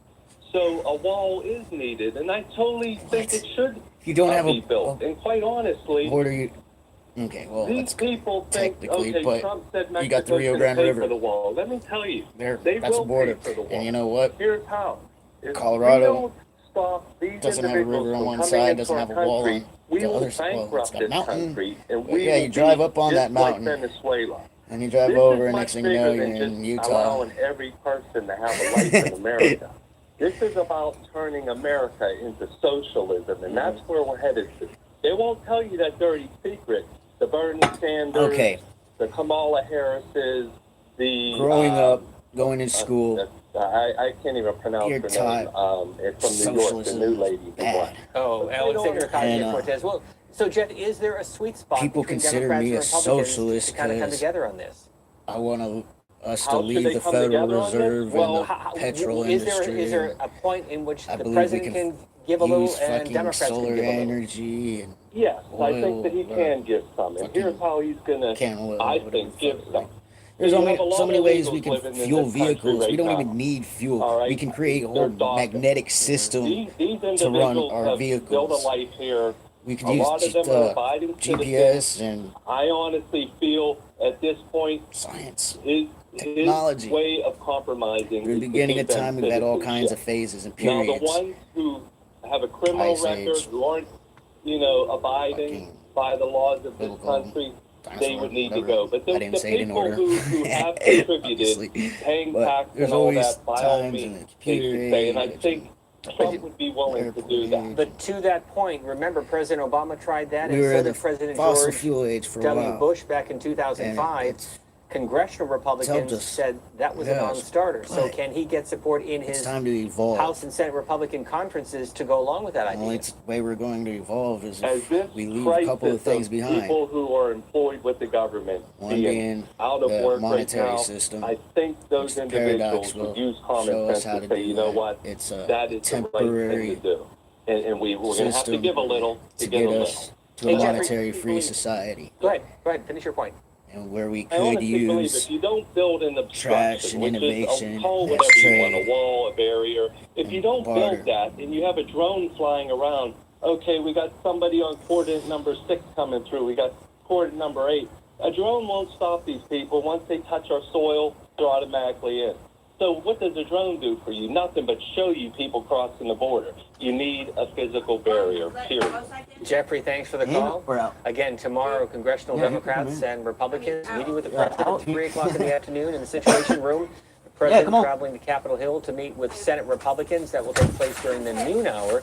So a wall is needed, and I totally think it should be built. And quite honestly, okay, well, these people think, okay, but Trump said you got the Rio Mexico's Grande pay River for the wall. Let me tell you, they that's a will border. pay for the wall. And you know what? Here's how. If Colorado we don't stop these doesn't have a river on one side, doesn't have a wall on we the will other side. Well, it's bankrupt got a this mountain. country, and But we yeah, will you drive be up on just that mountain, like Venezuela. and you drive This over, is and much next thing you know, bigger you're than in just Utah. allowing every person to have a life in America. This is about turning America into socialism, and that's where we're headed to. They won't tell you that dirty secret. The Bernie Sanders, the Kamala Harrises, the... Growing up, going to school, I can't even pronounce her name. It's from New York, the new lady. Oh, Alexander Ocasio-Cortez. Well, so Jeff, is there a sweet spot people between consider Democrats me a and Republicans socialist to kind of come because together on this? I want us to How should leave they the come Federal together on this? Reserve Well, and the petrol is industry. there a point in which I the believe president we can give a little use and fucking Democrats solar can give a little? energy and Yes, I think oil, that he can give some. And here's how he's going to, I think, give some. There's You only have a lot so many of ways illegals we can living in fuel this country vehicles. right We don't now. even need fuel. All right? We can create a They're whole doctors. magnetic system These to run individuals our have built a vehicles. life here. We could A use lot of them are abiding GPS citizens. and I honestly feel at this point, science, his technology. way of compromising From the is beginning to of give them time, we've had all kinds citizenship. of phases and Now, periods. the ones who have a criminal Ice record, Age, who aren't, abiding by the laws of this country, they would need to go. But the people who have contributed, paying tax and all that, by all means, they should stay. And I think Trump would be willing to do that. But to that point, remember President Obama tried that, We and were so in did the President fossil George fuel age for a W. while. Bush back in 2005. Congressional Republicans us. said that was a Yes. non-starter. So Right. can he get support in It's his time to evolve. House and Senate Republican conferences to go along with that The idea? only way we're going to evolve is As if this we leave a couple of crisis things behind. people who are employed with the government One being out of the work monetary right now, system, I think those which the paradox individuals will would use show common us sense how to to say, do you know that. what, It's a that is the right temporary thing to do. And we're going to have to system give a little to to get a get little. us to Hey, a Jeffrey, monetary-free society, Go ahead, finish your point. and where we I could honestly believe use if you don't build an trash obstruction, and which innovation is call as whatever you want, trade a wall, a barrier, if you don't barter. build that and you have a drone flying around, okay, we got somebody on coordinate number 6 coming through, we got coordinate number 8. A drone won't stop these people. Once they touch our soil, they're automatically in. So what does a drone do for you? Nothing but show you people crossing the border. You need a physical barrier, period. Jeffrey, thanks for the call. Again, tomorrow, congressional Democrats and Republicans meeting with the president at 3 o'clock in the afternoon in the Situation Room. The president traveling to Capitol Hill to meet with Senate Republicans. That will take place during the noon hour.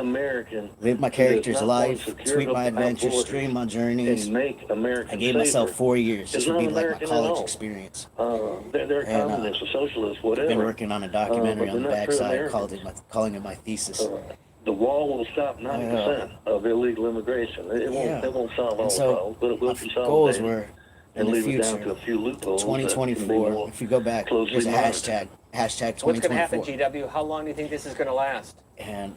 American. Live my who does character's not want life, secure tweet my our adventures, borders stream my journeys. and make America I gave myself safer 4 years. This is would not be like my American at college all. experience. They're And, communists or socialists, I've whatever. been working on a documentary but on the they're not true backside Americans. calling it my thesis. The wall will stop 90% of illegal immigration. It won't solve all And the so problems, but it will my consolidate goals were and in the leave it down to future, a few loopholes. that can be 2024. more If you go back, closely there's a monitored. hashtag What's going to happen, 2024. GW? How long do you think this is going to last? And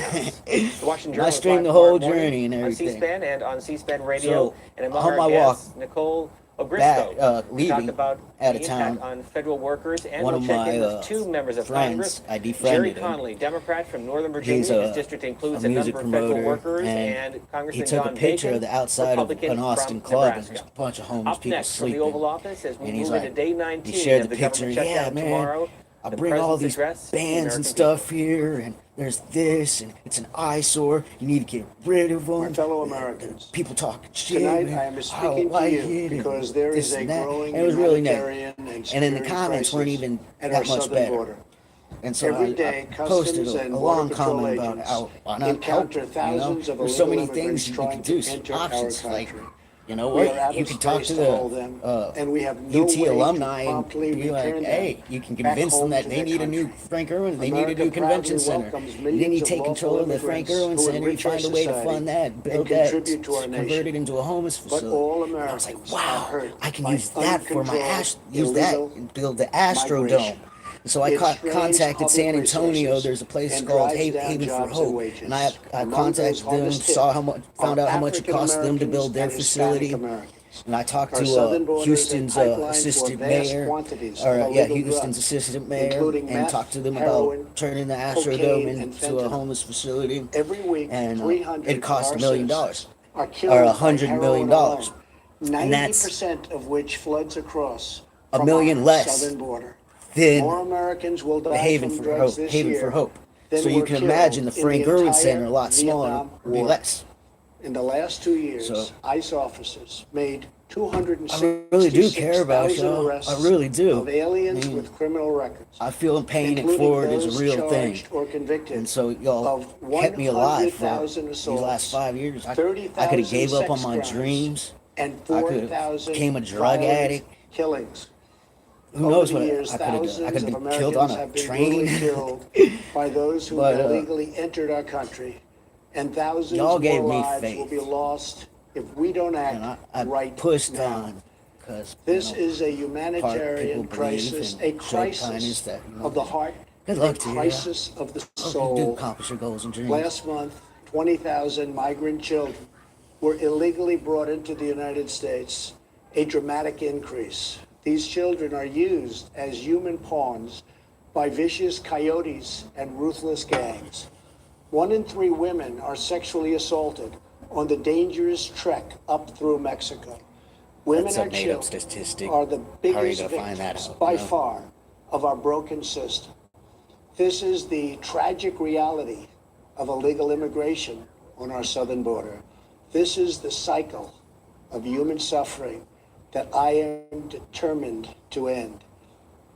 House. The Washington Journal I is stream live the whole tomorrow morning journey and on everything. C-SPAN and on C-SPAN Radio, So, and among on our my guests, walk Nicole back, Obrisco, to leaving talk about out the of town, impact on federal workers, and one we'll of check my in with two members of friends, Congress. I Jerry defriended him. Connolly, Democrat from Northern He's Virginia. His district includes a music number of federal promoter, workers, and he Congressman took John a picture Bacon, of the outside of Republican an Austin from club, and Nebraska. there's a bunch of homeless Up people next from the sleeping. Oval Office as we And he's move into like, day he 19 shared of the the picture. government Yeah, shutdown man, tomorrow. I The bring all these president's address to the bands and American stuff here, and there's this, and it's an eyesore. You need to get rid of them. My fellow Americans, people talking shit. tonight Man. I am I don't speaking to like you it, because and there this is a and that. growing And it was really humanitarian negative. and And then the security comments weren't crisis even at that our much southern better. border. And so Every I day, posted Customs a and Border long Patrol comment about agents how why not help. encounter thousands of There's so illegal many things immigrants you trying can to do, enter our options. Like, country. you know We what? are out You of can talk space to to hold them, and we have no UT way to alumni and promptly be like, return them hey, you can back convince them home that to they their need a new country. Frank Irwin, they need a America new convention proudly center. welcomes And then millions you of take control of lawful the Frank immigrants Irwin who Center, you enrich our find a way to society fund that, and build that, contribute to our convert nation. it into a homeless But facility. all And I was Americans like, are wow, hurt I can by use that for my uncontrolled use that illegal and build the Astrodome. migration. And so I It strains contacted public San Antonio. resources There's a place and called drives down Haven for jobs and Hope, wages. and I Among contacted those them, hardest hit saw how much, found are out how much it cost them to build their African-Americans and facility. Hispanic Americans. And I talked Our southern to borders Houston's and pipelines for assistant vast mayor, quantities or of yeah, illegal Houston's drugs, assistant mayor, including and meth, talked to them heroin, about turning the cocaine, Astrodome and into a fentanyl. homeless facility. Every week, And 300 it cost of $1 our million, citizens are or killed by $100 million, heroin alone, and that's 90% of which floods across $1 from million our less southern border. than More Americans will the die Haven from for drugs Hope. this Haven year for Hope. than So you were can killed imagine the in Frank Irwin entire Center, a lot smaller, Vietnam would be War. less. In the last 2 years, So ICE officers made I really do care about 266,000 y'all. arrests I really do. of aliens I mean, with criminal records. I feel paying it including forward is a those real thing. charged or convicted And so y'all of kept me alive for 100,000 these assaults, last 5 years. I could 30,000 have gave up on sex my crimes, dreams. and I could have 4,000 became a drug violent addict. killings. Who Over knows the what years, I could have done. I thousands could of have been killed on Americans a have been train. brutally killed by those who But, illegally entered our country, and thousands y'all gave more me lives faith. will be lost if we don't And act I right pushed now. on because This you know, is a part humanitarian people believe crisis, and a show kindness crisis that, you know, of the heart, good a luck to you. crisis of the Hope you do soul. accomplish your goals and dreams. Last month, 20,000 migrant children were illegally brought into the United States, a dramatic increase. These children are used as human pawns by vicious coyotes and ruthless gangs. 1 in 3 women are sexually assaulted on the dangerous trek up through Mexico. Women That's a and made-up children statistic. are the How are you biggest gonna find that victims out, by you know? far of our broken system. This is the tragic reality of illegal immigration on our southern border. This is the cycle of human suffering that I am determined to end.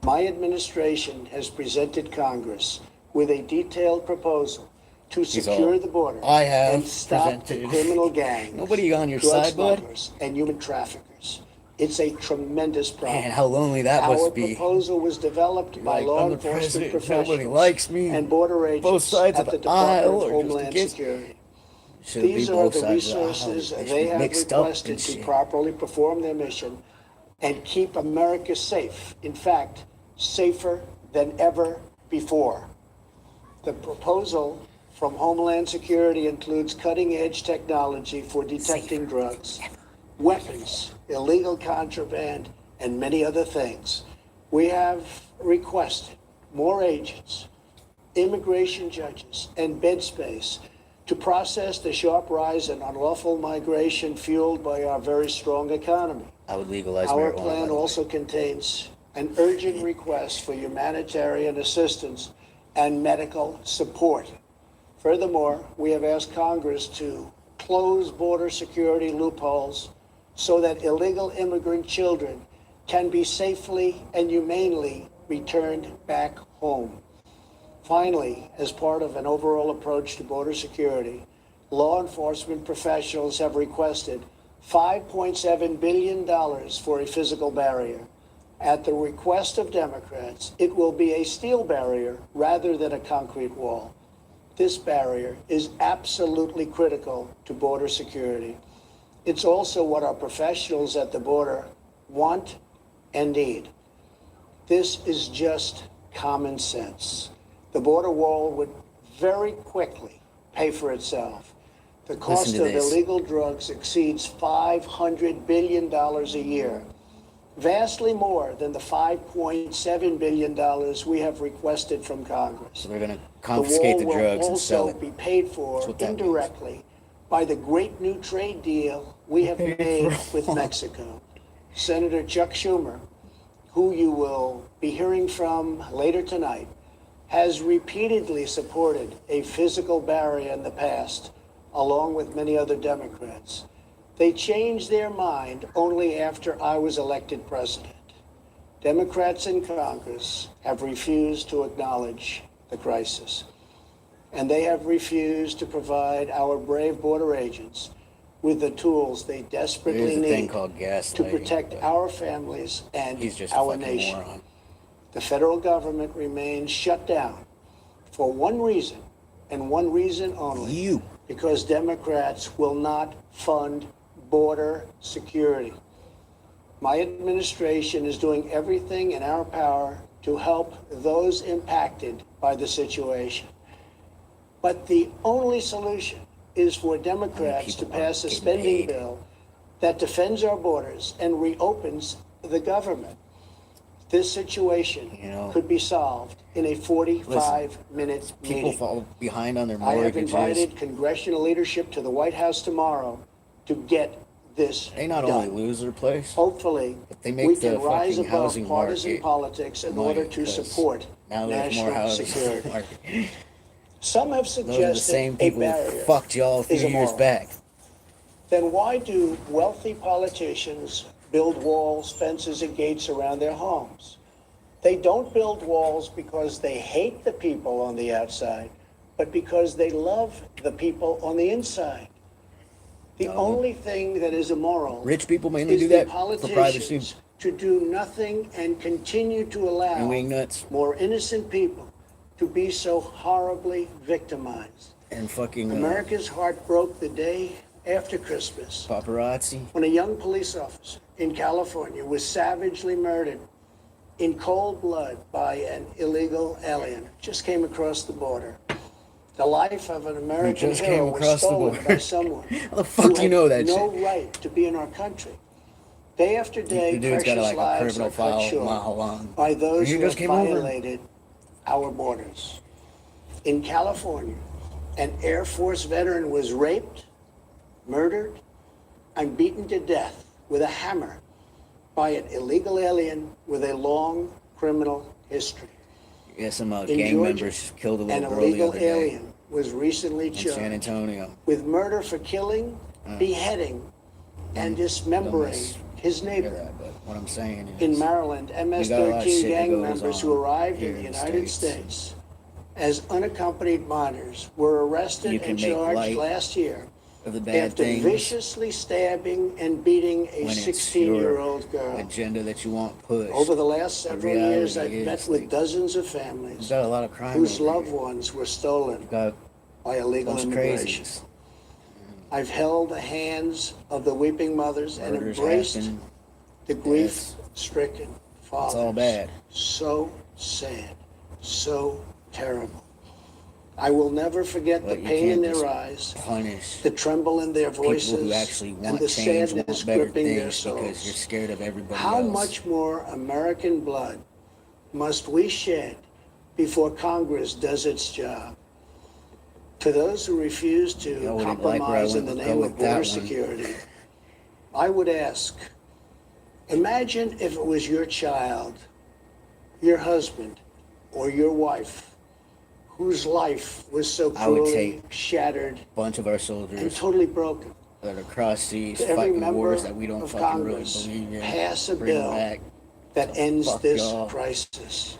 My administration has presented Congress with a detailed proposal to secure the border I have and stop the presented. criminal gangs, Nobody on your drug side, bud? smugglers, and human traffickers. It's a tremendous problem. Man, how lonely that Our must be. proposal was developed by Like, law I'm the enforcement president, nobody professionals likes me. and border agents Both sides at of the the Department aisle of or just Homeland against- Security. Should be These are both the sides of the aisle. resources They should they be have mixed up requested and to shit. properly perform their mission and keep America safe. In fact, safer than ever before. The proposal from Homeland Security includes cutting-edge technology for detecting drugs, weapons, illegal contraband, and many other things. We have requested more agents, immigration judges, and bed space to process the sharp rise in unlawful migration fueled by our very strong economy. I would legalize Our marijuana. by plan the way. also contains an urgent request for humanitarian assistance and medical support. Furthermore, we have asked Congress to close border security loopholes so that illegal immigrant children can be safely and humanely returned back home. Finally, as part of an overall approach to border security, law enforcement professionals have requested $5.7 billion for a physical barrier. At the request of Democrats, it will be a steel barrier rather than a concrete wall. This barrier is absolutely critical to border security. It's also what our professionals at the border want and need. This is just common sense. The border wall would very quickly pay for itself. The cost Listen of to this. illegal drugs exceeds $500 billion a year, vastly more than the $5.7 billion we have requested from Congress. So they're going to confiscate the wall drugs will and sell also it. be paid for That's what that indirectly by the great new trade deal we have Paid made for with what? Mexico. Senator Chuck Schumer, who you will be hearing from later tonight, has repeatedly supported a physical barrier in the past, along with many other Democrats. They changed their mind only after I was elected president. Democrats in Congress have refused to acknowledge the crisis, and they have refused to provide our brave border agents with the tools they desperately need to protect our families and our nation. Moron. The federal government remains shut down for one reason, and one reason only, because Democrats will not fund border security. My administration is doing everything in our power to help those impacted by the situation. But the only solution is for Democrats to pass a spending bill that defends our borders and reopens the government. This situation could be solved in a 45-minute meeting. People fall behind on their I have mortgages. invited congressional leadership to the White House tomorrow to get this They not done. only lose their place, Hopefully, but they we make can the rise fucking above housing partisan market politics in order to support now there's more national housing security. market. Some have Those are the suggested same a people who barrier fucked y'all a few is years immoral. back. Then why do wealthy politicians build walls, fences, and gates around their homes? They don't build walls because they hate the people on the outside, but because they love the people on the inside. The only thing that is immoral Rich people mainly is do the that for privacy. politicians to do nothing and continue to allow nuts. more innocent people to be so horribly victimized. And fucking America's heart broke the day after Christmas paparazzi. when a young police officer in California was savagely murdered in cold blood by an illegal alien. Just came across the border. The life of an American just hero came was across the stolen border. by someone How the fuck who do you had know that no shit? right to be in our country. Day after day, The dude's got precious like a lives criminal are cut file short mile long. by those He who just have came over. violated our borders. In California, an Air Force veteran was raped, murdered, and beaten to death with a hammer by an illegal alien with a long criminal history. Yeah, some In gang Georgia, members killed a an little girl the illegal other day alien was recently in San charged Antonio. with murder for killing, beheading, and dismembering his neighbor. But what I'm saying is, In Maryland, we got a lot of MS-13 shit that gang goes members who on arrived here in the in the United States. States as unaccompanied minors were You arrested can and make charged light last year of the bad after things viciously stabbing and beating a when it's 16-year-old your girl. agenda that you want pushed. Over the last The several years, I've reality met is, with like, dozens of we've families got a lot of crime whose over loved here. ones were stolen We've got by a illegal bunch of immigration. crazies. I've held the hands of the weeping mothers and Murders embraced happen. the grief-stricken fathers. It's all bad. So sad, so terrible. I will never forget But the you pain in can't their just eyes, punish the tremble in their people voices, who actually and want the change, sadness want better gripping their things because you're souls. scared of everybody How else. much more American blood must we shed before Congress does its job? To those who refuse to I wouldn't like where I compromise in went the go name with of that border one. security, I would ask, imagine if it was your child, your husband, or your wife whose life was so I would cruelly take shattered a bunch of our and soldiers totally broken. that are across seas To every fighting member wars that we don't of fucking really Congress, believe in. pass a Bring them bill back. that ends Fuck this y'all. crisis.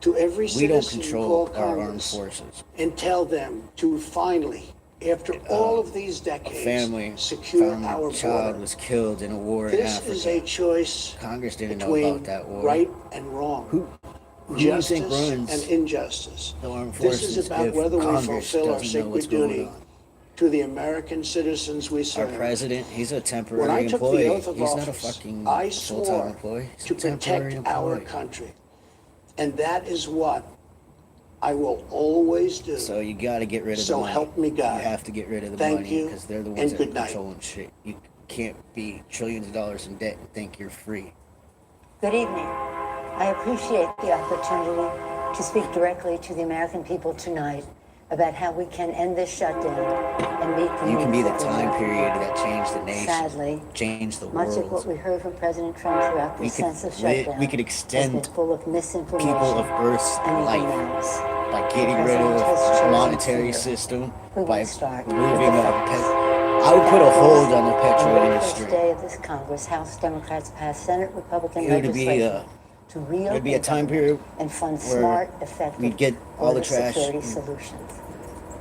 To every We don't citizen who control call our armed Congress forces. and tell them to finally, after all of these A decades, family secure found our their child border. was killed in a war in This is a Africa. choice Congress didn't know between about that war. right and wrong, Who do you think justice runs and injustice. the armed This forces is about if whether we Congress fulfill our doesn't know what's sacred going duty on? to the American citizens we Our serve. president, he's a When I temporary took the employee. oath of He's not a office, fucking I full-time swore employee. He's to a temporary protect our employee. country. And that is what I will always do. So you got to get rid of the So money. help me God. You have to get rid of the Thank money you, because they're the ones and that good are night. controlling shit. You can't be trillions of dollars in debt and think you're free. Good evening. I appreciate the opportunity to speak directly to the American people tonight about how we can end this shutdown and meet the You can be needs the of the time American period people. that changed the nation, Sadly, changed the much of what world. we heard from President Trump throughout this sense of shutdown We could has extend been full of misinformation people of Earth's and even life malice. by The getting rid president has of the chosen monetary fear. system, We by won't start with removing the a facts. I would put a hold on the On the petrol very industry. first day of this Congress, House Democrats passed Senate Republican It would be legislation to There'd reopen be a time government period and fund where smart, effective we'd get all the border trash security and solutions.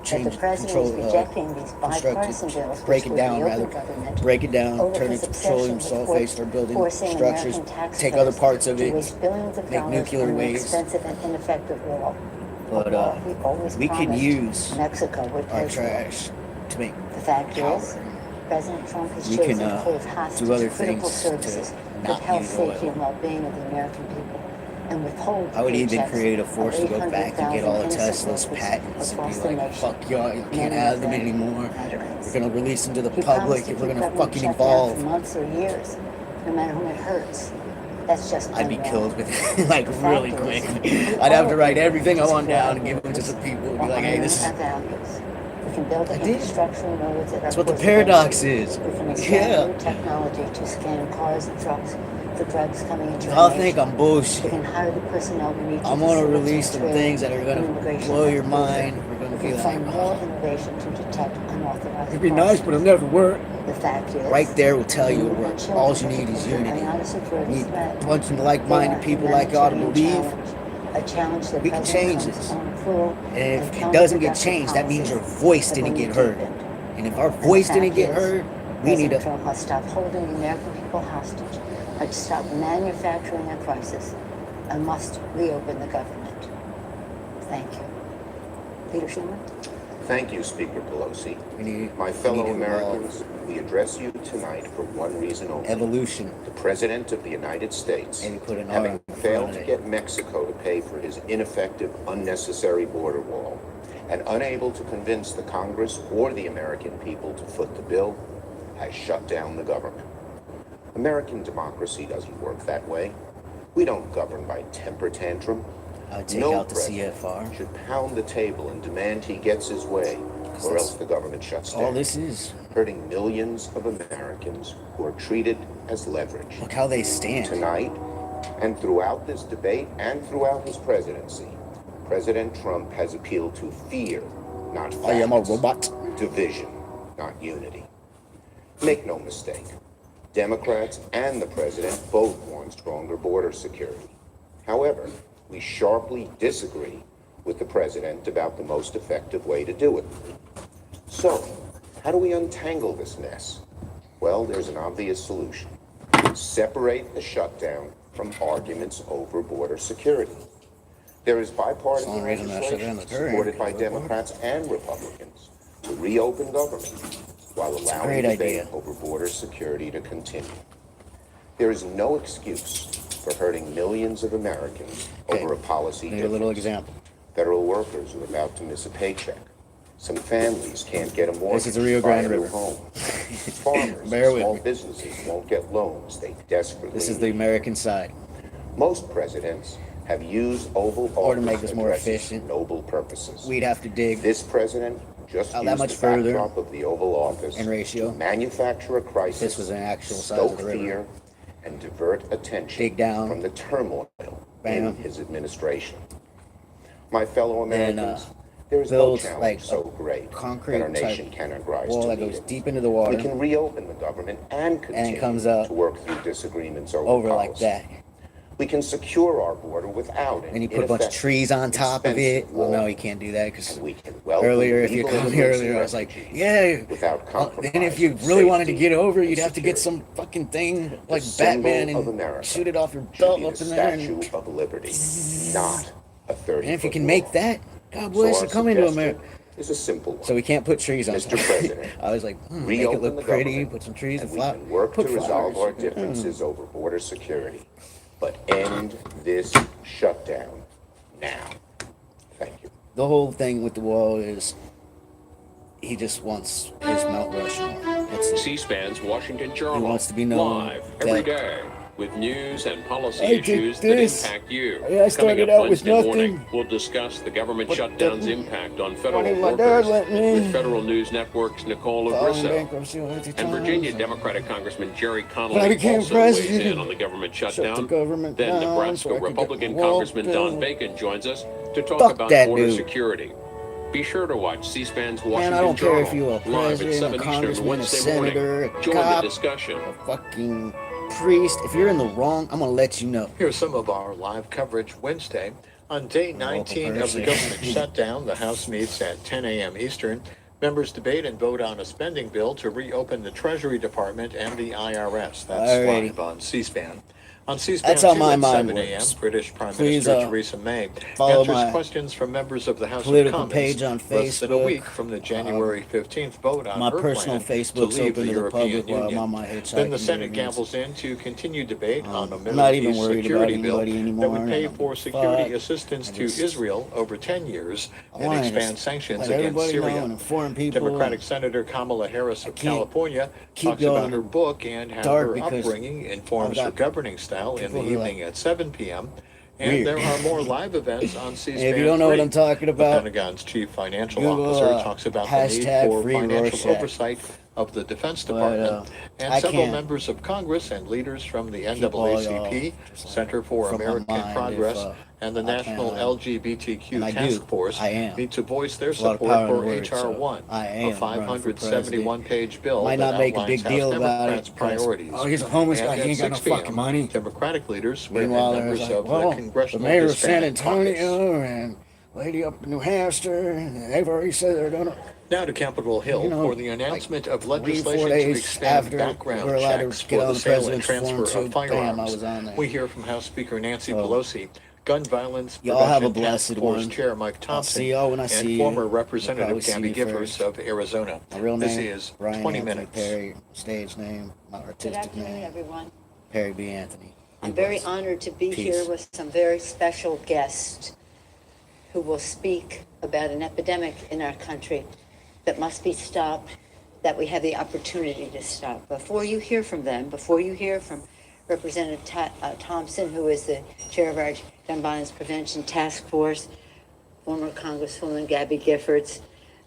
But change, the president control, is rejecting these bipartisan bills, break which it would down reopen rather, government break it down, over turn it his to petroleum obsession with sulfate, start building forcing structures, American take other taxpayers parts of to it, waste billions of make dollars nuclear on an waste. expensive and ineffective wall. But He always we could promised use Mexico would pay our for it. trash to make The fact power. is, President Trump has We chosen can to hold hostage do other critical things services to for not the health, use safety, oil. and well-being of the American people, and withhold I would even paychecks create a of force to go back and get all of 800,000 innocent Tesla's workers patents and be across the like, nation. fuck y'all, you can't Many have of them them anymore. veterans. We're gonna release them to the He public promised to and we're keep gonna government fucking shut down for evolve. months or years, no matter whom it hurts. That's just I'd be unwrong. killed with it, like The really fact is, quick. we I'd have all to write agree everything I to want support down our and give them to some people and be while like, hey, honoring this is, our values. We can build the I did. infrastructure and roads at That's our what the course of paradox entry. is. We can expand Yeah. new technology to scan cars and trucks for drugs coming into Y'all our think nation. I'm bullshit. We can hire the personnel we need to I'm gonna facilitate release some trade things that are and gonna immigration blow at your the border. mind. We're gonna We be can like, fund more oh, innovation to detect unauthorized it'd be nice, but it'll crossings. never work. The fact is, Right there will tell you it immigrant works. children All you need is are unity. not a security You need threat. a bunch of They like-minded are a people like y'all to humanitarian believe. challenge, a challenge that We can President change Trump's this. own cruel And if and it doesn't get counterproductive changed, that means your policies voice have didn't only get heard. deepened. And if our And the voice didn't fact get is, heard, we need President to. Trump must stop holding the American people hostage, must stop manufacturing a crisis, and must reopen the government. Thank you. Leader Schumer? Thank you, Speaker Pelosi. My we fellow need to Americans, we address you tonight for one reason only. Evolution. The President of the United States, And put an R having in front failed of to it. get Mexico to pay for his ineffective, unnecessary border wall, and unable to convince the Congress or the American people to foot the bill, has shut down the government. American democracy doesn't work that way. We don't govern by temper tantrum. I would take No out the president CFR. should pound the table and demand he gets his way, or else the government shuts down. All this is. Hurting millions of Americans who are treated as leverage. Look how they stand. Tonight, and throughout this debate and throughout his presidency, President Trump has appealed to fear, not facts. I am a robot. Division, not unity. Make no mistake, Democrats and the president both want stronger border security. However, we sharply disagree with the president about the most effective way to do it. So, how do we untangle this mess? Well, there's an obvious solution. Separate the shutdown from arguments over border security. There is bipartisan Only reason I said it in legislation the jury, supported by because of Democrats and Republicans to reopen government while allowing great debate idea. over border security to continue. There is no excuse for hurting millions of Americans over a policy Need a little difference. example. Federal workers are about to miss a paycheck. Some families can't get a mortgage This is the Rio to buy Grande a new River. home. Farmers Bear and with small me. businesses won't get loans they desperately This is need. the American side. Most presidents have used Oval Or to Office make us more addresses efficient. for noble purposes. We'd have to dig This president just out used that much the further backdrop of the Oval Office in ratio. to manufacture a crisis, This was an actual size of stoke the river. fear, and divert attention Dig down. from the turmoil Bam. in his administration. My fellow Then, Americans, there is no build, challenge like, so a great concrete that our nation type cannot rise wall to that meet goes it. deep into the water. We can reopen the government and continue comes up to work through disagreements over over policy. like that. We can secure our border without an And you put a bunch of trees on top of it. expensive Well, no, wall. you can't do that because And we can welcome earlier, if you legal called me immigrants earlier, and I was like, refugees yeah. without compromise. Then if you really wanted to get over, you'd have to get some fucking thing like symbol Batman of and America shoot it off your should belt be up the in there. Statue And, of Liberty, not a 30. and if you can make that, God So bless our you coming to suggestion America. is a simple one. So we can't put trees on Mr. top. President, I was like, make it reopen look the pretty, government, put some trees and and we flowers. can work to Put resolve our flowers. differences over border security, but end this shutdown now. Thank you. The whole thing with the wall is he just wants his Mount Rushmore. That's it. C-SPAN's Washington He Journal. wants to be known Live every that day. with news and policy I did issues that this. impact you. Yeah, I started out with Wednesday morning, nothing. we'll discuss the government But shutdown's impact on Funny, federal my dad workers let me with Federal News Network's Nicole filing Ogrisso. bankruptcy 50 And Virginia times. Democratic Congressman Jerry When I Connolly became also weighs president, in on the government shut the shutdown. government Then down Nebraska so I could get Republican my wall Congressman Don built. Bacon joins us to talk Fuck about that border dude. security. Be sure to watch C-SPAN's Man, Washington I don't care if Journal you're a live at president, a 7 Eastern congressman, a Wednesday morning. senator, a Join cop, the discussion. a fucking priest. If you're in the wrong, I'm gonna let you know. Here's some of our live coverage Wednesday. On day 19 of the government shutdown, the House meets at 10 a.m. Eastern. Members debate and vote on a spending bill to reopen the Treasury Department and the IRS. That's Alrighty. live on C-SPAN. On C-SPAN That's how 2 my at mind 7 a.m., works. British Prime Please, Minister Theresa May follow answers my questions from members of the House of political Commons page on less than a Facebook. week from the January 15th vote on My her personal plan Facebook's to leave open the to the European public while I'm Union. on my hitchhiking. Then the Senate interviews. gavels in to continue debate on a I'm not even Middle East worried about security bill anybody that anymore. would pay and for security fuck. assistance I to just- Israel over 10 years I and wanna expand just sanctions let against everybody know Syria. and inform people. Democratic Senator Kamala Harris of can't California keep talks y'all about in her the book and how dark her because upbringing I've informs her got governing style in the people who are evening at 7 p.m. And weird. there are more live events on C-SPAN. If you don't know what I'm talking The about, Pentagon's chief financial Google, officer talks about the need hashtag for free financial Rorschach. oversight of the Defense But, Department, and I several can't members of Congress and leaders from the keep all y'all NAACP, Center for from my American mind Progress, if, and the I National can, LGBTQ and I Task do. Force I am. need to voice their There's a lot of support power in for the words, H.R. so 1, I a am running for 571-page bill Might that not make a outlines big House deal about Democrats' it, 'cause, priorities. oh, he's a homeless guy, And he at ain't got no 6 p.m., fucking money. Democratic leaders swear in Meanwhile, members there's like, of the well, the Congressional mayor of San Hispanic Caucus. Antonio and lady up in New Hampshire, and they've already said they're gonna. Now to Capitol Hill You know, for the announcement of 3-4 legislation to days expand after background we're allowed checks to get for on the the sale and president's transfer forum, of so bam, I firearms. was on there. We hear from House Speaker Nancy So, Pelosi, gun violence y'all have a prevention task blessed force one. chair Mike I'll Thompson see y'all when I and see you. former I'll Representative probably see Gabby you Giffords first. of Arizona. My real This name, is Brian 20 Anthony minutes. Perry, stage name, my Good artistic afternoon, name, everyone. Perry B. Anthony. I'm very honored to be Peace. here with some very special guests who will speak about an epidemic in our country that must be stopped, that we have the opportunity to stop. Before you hear from them, before you hear from Representative Thompson, who is the chair of our Gun Violence Prevention Task Force, former Congresswoman Gabby Giffords,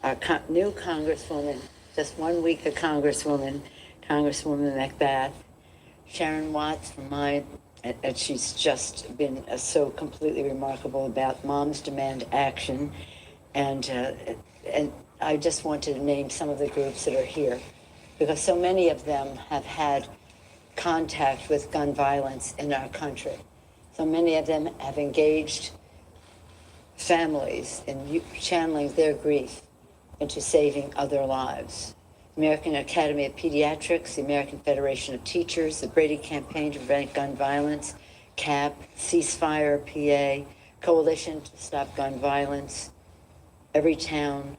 our new Congresswoman, just 1 week a Congresswoman, Congresswoman McBath, Sharon Watts from mine, and she's just been so completely remarkable about Moms Demand Action, and I just want to name some of the groups that are here, because so many of them have had contact with gun violence in our country. So many of them have engaged families in channeling their grief into saving other lives. American Academy of Pediatrics, the American Federation of Teachers, the Brady Campaign to Prevent Gun Violence, CAP, Ceasefire PA, Coalition to Stop Gun Violence, Every Town,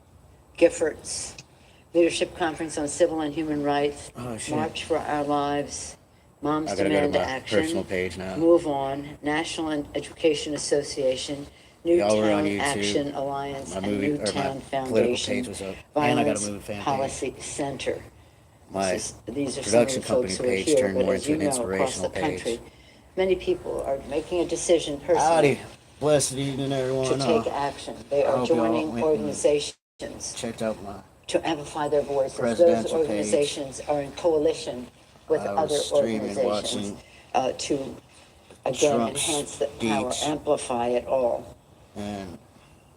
Giffords, Leadership Conference on Civil and Human Rights, March for Our Lives, Moms I gotta go to Demand my Action, personal page now. Move On, National Education Association, Y'all were on Newtown YouTube. Action Alliance, My and movie or my Newtown political Foundation, page was up, and I got a Violence movie fan page. Policy Center. My These are some of production the company folks who are page here, turned but more as into you an know, across the inspirational page. country, many people are making a decision personally Howdy, blessed evening, everyone. to take action. They I are hope y'all joining went and organizations checked out my to amplify their voices. Those presidential page. organizations are in coalition with I was other streaming, organizations to, again, Trump's enhance the power, speech. amplify it all. And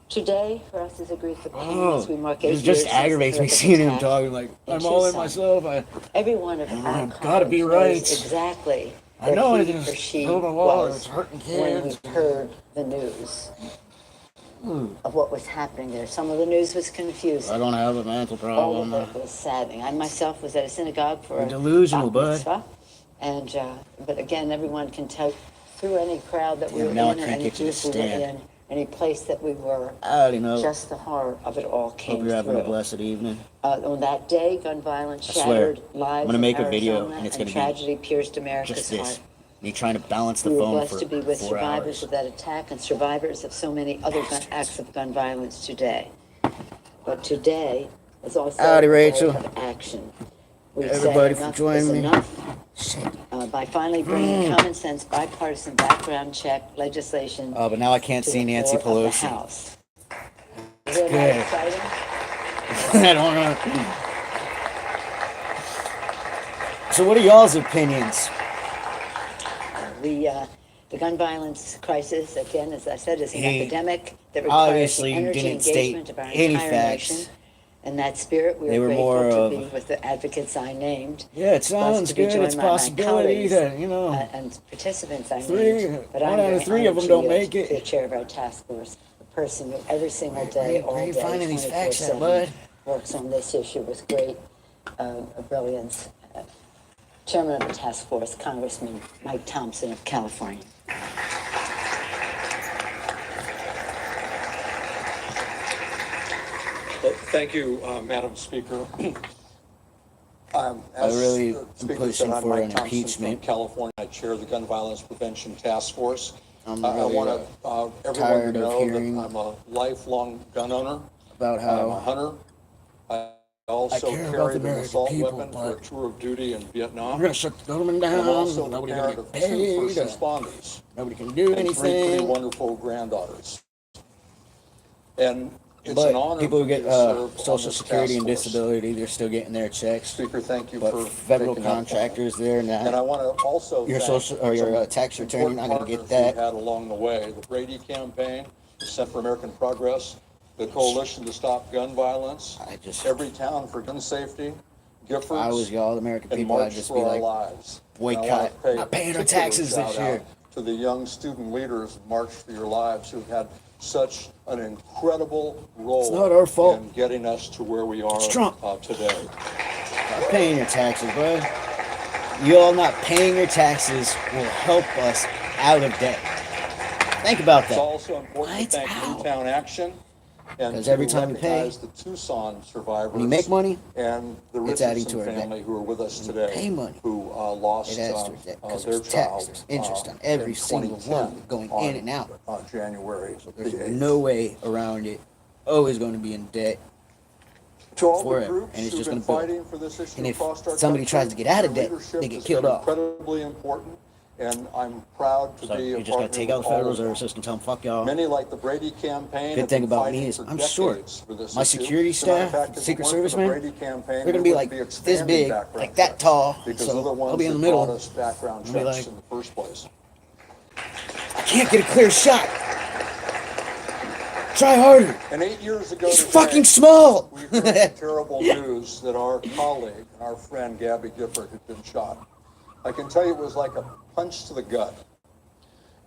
Today, for us as a grief of pain, as we mark 8 it years just since aggravates the me horrific seeing him attack talking like in I'm all in Tucson. myself. Every one of our I've gotta be colleagues knows right. exactly I where know he it is. or she Build a wall, was it's hurting when kids. we heard the news of what was happening there. Some of the news was confusing. I don't have a mental All of problem. it was saddening. I myself was at a synagogue for You're a delusional, bat bud. mitzvah, and but again, everyone can tell through any crowd that we Damn, were now I in or can't any get you to group we were stand. in, any place that we were. I already know. Just the horror of it all came Hope you're having through. a blessed evening. On that day, gun violence I swear, shattered lives I'm gonna make in a video, Arizona, and it's and gonna tragedy pierced be America's just this. heart. Me trying to balance the We were phone blessed for to be with 4 survivors hours. of that attack and survivors of so many other acts of gun violence today. But today is also Howdy, a day Rachel. of action. We Everybody say for enough joining is me. enough. by finally bringing common sense bipartisan background check legislation. Oh, but now I can't to see the Nancy floor of the Pelosi. House. It's Isn't good. that exciting? I don't know. So what are y'all's opinions? The gun violence crisis, again, as I said, is an He epidemic that requires obviously the energy didn't state engagement of our any entire facts. nation. In that spirit, we They are were grateful more to of, be with the advocates I named. yeah, it sounds Blessed to be good. joined It's by my possibility colleagues, that, you know, and participants I three, named. But one I'm out of very three of honored them to don't yield make to the it. chair of our task force, a person who every single day, all Where are you day, finding these facts at, 24/7, bud? works on this issue with great brilliance. Chairman of the task force, Congressman Mike Thompson of California. Thank you, Madam Speaker. I As really the am Speaker pushing said, I'm for Mike an Thompson impeachment. from California. I chair the Gun Violence Prevention Task Force. I'm I really want everyone to tired of know hearing that I'm a lifelong gun owner. about I'm a how hunter. I also care about carried the an American assault people, weapon for a but tour of duty in Vietnam. we're gonna shut the government And I'm down. also the Nobody's gonna parent get of two first paid. responders Nobody can do and three pretty anything. wonderful granddaughters. And it's an But honor people who for me get to serve on Social this Security task and force. disability, they're still getting their checks. Speaker, thank you But for federal taking that contractors, they're And I not. want to also Your thank social or your some tax return, you're important not going to get partners we've that. had along the way. The Brady campaign, the Center for American Progress, the Coalition to Stop Gun Violence, Every Town for Gun Safety, If I was Giffords, y'all, American and people, I'd March just for be Our like, Lives. boycott, And I not paying our want to pay a taxes particular this shout year. out to the young student leaders of March for Your Lives who've had such an incredible role It's not our fault. in getting us to where we are It's Trump. Today. Not paying your taxes, bro. You all not paying your taxes will help us out of debt. Think about It's that. also important to thank Newtown Action and 'Cause to every time you pay, recognize the Tucson survivors when you make money, and the it's adding Richardson to our debt. family who are with us When you today, pay money, who lost it adds to our debt because their there's tax, child there's interest on every in single 2010 one going on, in and out. January So there's the 8th. no way around it. Always going to be in debt To all the forever, groups and it's who've just been going to fighting build. for this issue And if across our somebody country, tries to get out of their debt, leadership they get has killed been off. incredibly important, and I'm proud to So be you a just got partner to take out with the all Federal of them. Reserve System, tell them fuck y'all. Many, like the Brady campaign, Good have thing been about fighting me is for I'm short. decades for this My issue. security As a matter of staff, fact, if it Secret weren't for the Servicemen, Brady campaign, they're gonna we be wouldn't like be this expanding big, background like that checks, tall. because So they're the I'll ones be in that the middle. brought us background I'll be checks like, in the first place. I can't get a clear shot. Try harder. And 8 years ago He's today, fucking small. we heard the terrible news that our colleague and our friend Gabby Gifford had been shot. I can tell you it was like a punch to the gut.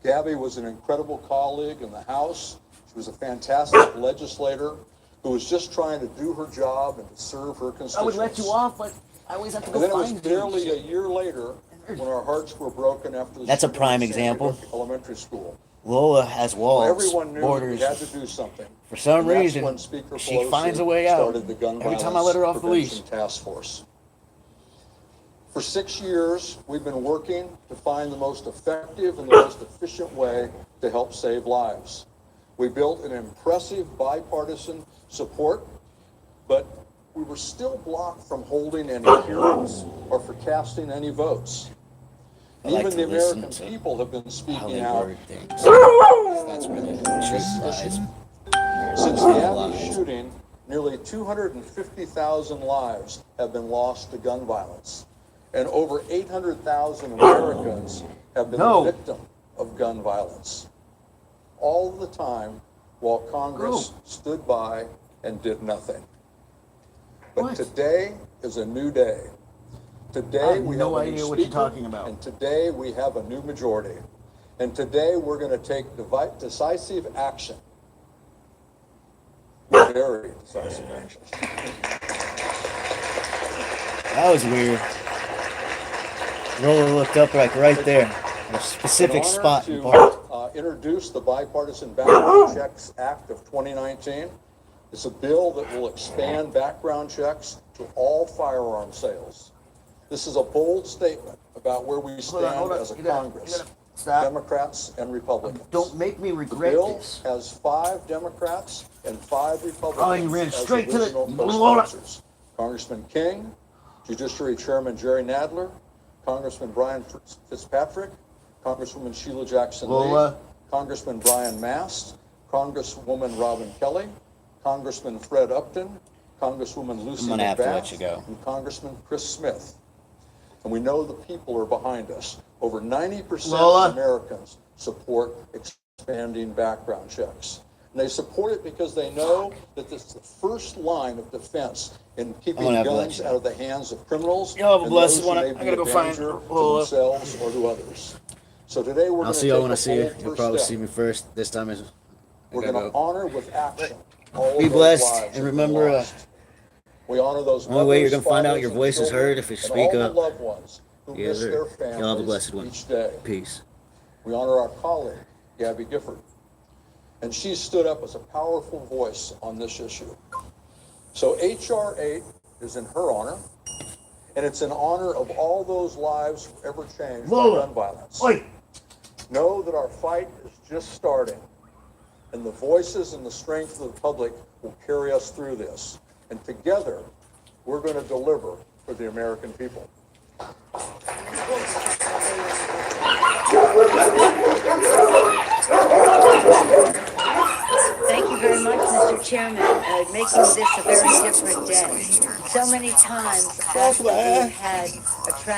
Gabby was an incredible colleague in the House. She was a fantastic legislator who was just trying to do her job and to serve her constituents. I would let you off, but I always have to go And then it was find you. barely a year later when our hearts were broken after the That's a shooting prime at Sandy example. Hook Elementary School. Lola has walls, Everyone knew borders. that we had to do something. For some And that's reason, when Speaker she Pelosi finds a way out. started the Gun Every time I Violence let her off the Prevention leash. Task Force. For 6 years, we've been working to find the most effective and the most efficient way to help save lives. We built an impressive bipartisan support, but we were still blocked from holding any hearings or for casting any votes. I like Even to the listen American to people have been how speaking they out. word things. That's where the truth lies. Since the Abbey shooting, nearly 250,000 lives have been lost to gun violence, and over 800,000 Americans have been the victim of gun violence. All the time while Congress stood by and did nothing. But today is a new day. Today we have a new speaker, and today we have a new majority. And today we're going to take decisive action. Very decisive action. That was weird. Lola looked up like right there, at a specific spot in park. Introduce the Bipartisan Background Checks Act of 2019. It's a bill that will expand background checks to all firearm sales. This is a bold statement about where we stand as a Congress, Democrats and Republicans. Don't make me regret the bill this. has 5 Democrats and 5 Republicans Oh, you ran straight as to the original co-sponsors. Congressman King, Judiciary Chairman Jerry Nadler, Congressman Brian Fitzpatrick, Congresswoman Sheila Jackson Lola. Lee, Congressman Brian Mast, Congresswoman Robin Kelly, Congressman Fred Upton, Congresswoman Lucy I'm gonna have to let McBath, you go. and Congressman Chris Smith. And we know the people are behind us. Over 90% Lola. of Americans support expanding background checks. And they support it because they know that this is the first line of defense in keeping gonna have to let guns you out of the hands of criminals Y'all have a and blessed those who one. may I be gotta a go find danger to Lola. themselves or to others. So today we're I'll going to see y'all take when I a see you. bold You'll first probably step. see me first. This time is. We're going to honor with action all Be of those blessed, lives and that have remember, been lost. We honor those the only way you're mothers, gonna find out fathers, your and voice is children, heard if you and speak all up. the loved ones who Yes, miss sir. their Y'all have a families blessed one. each day. Peace. We honor our colleague, Gabby Gifford, and she stood up as a powerful voice on this issue. So H.R. 8 is in her honor, and it's in honor of all those lives forever changed by gun violence. Know that our fight is just starting, and the voices and the strength of the public will carry us through this. And together, we're going to deliver for the American people. Thank you very much, Mr. Chairman, making this a very different day. So many times after we've had a tragedy.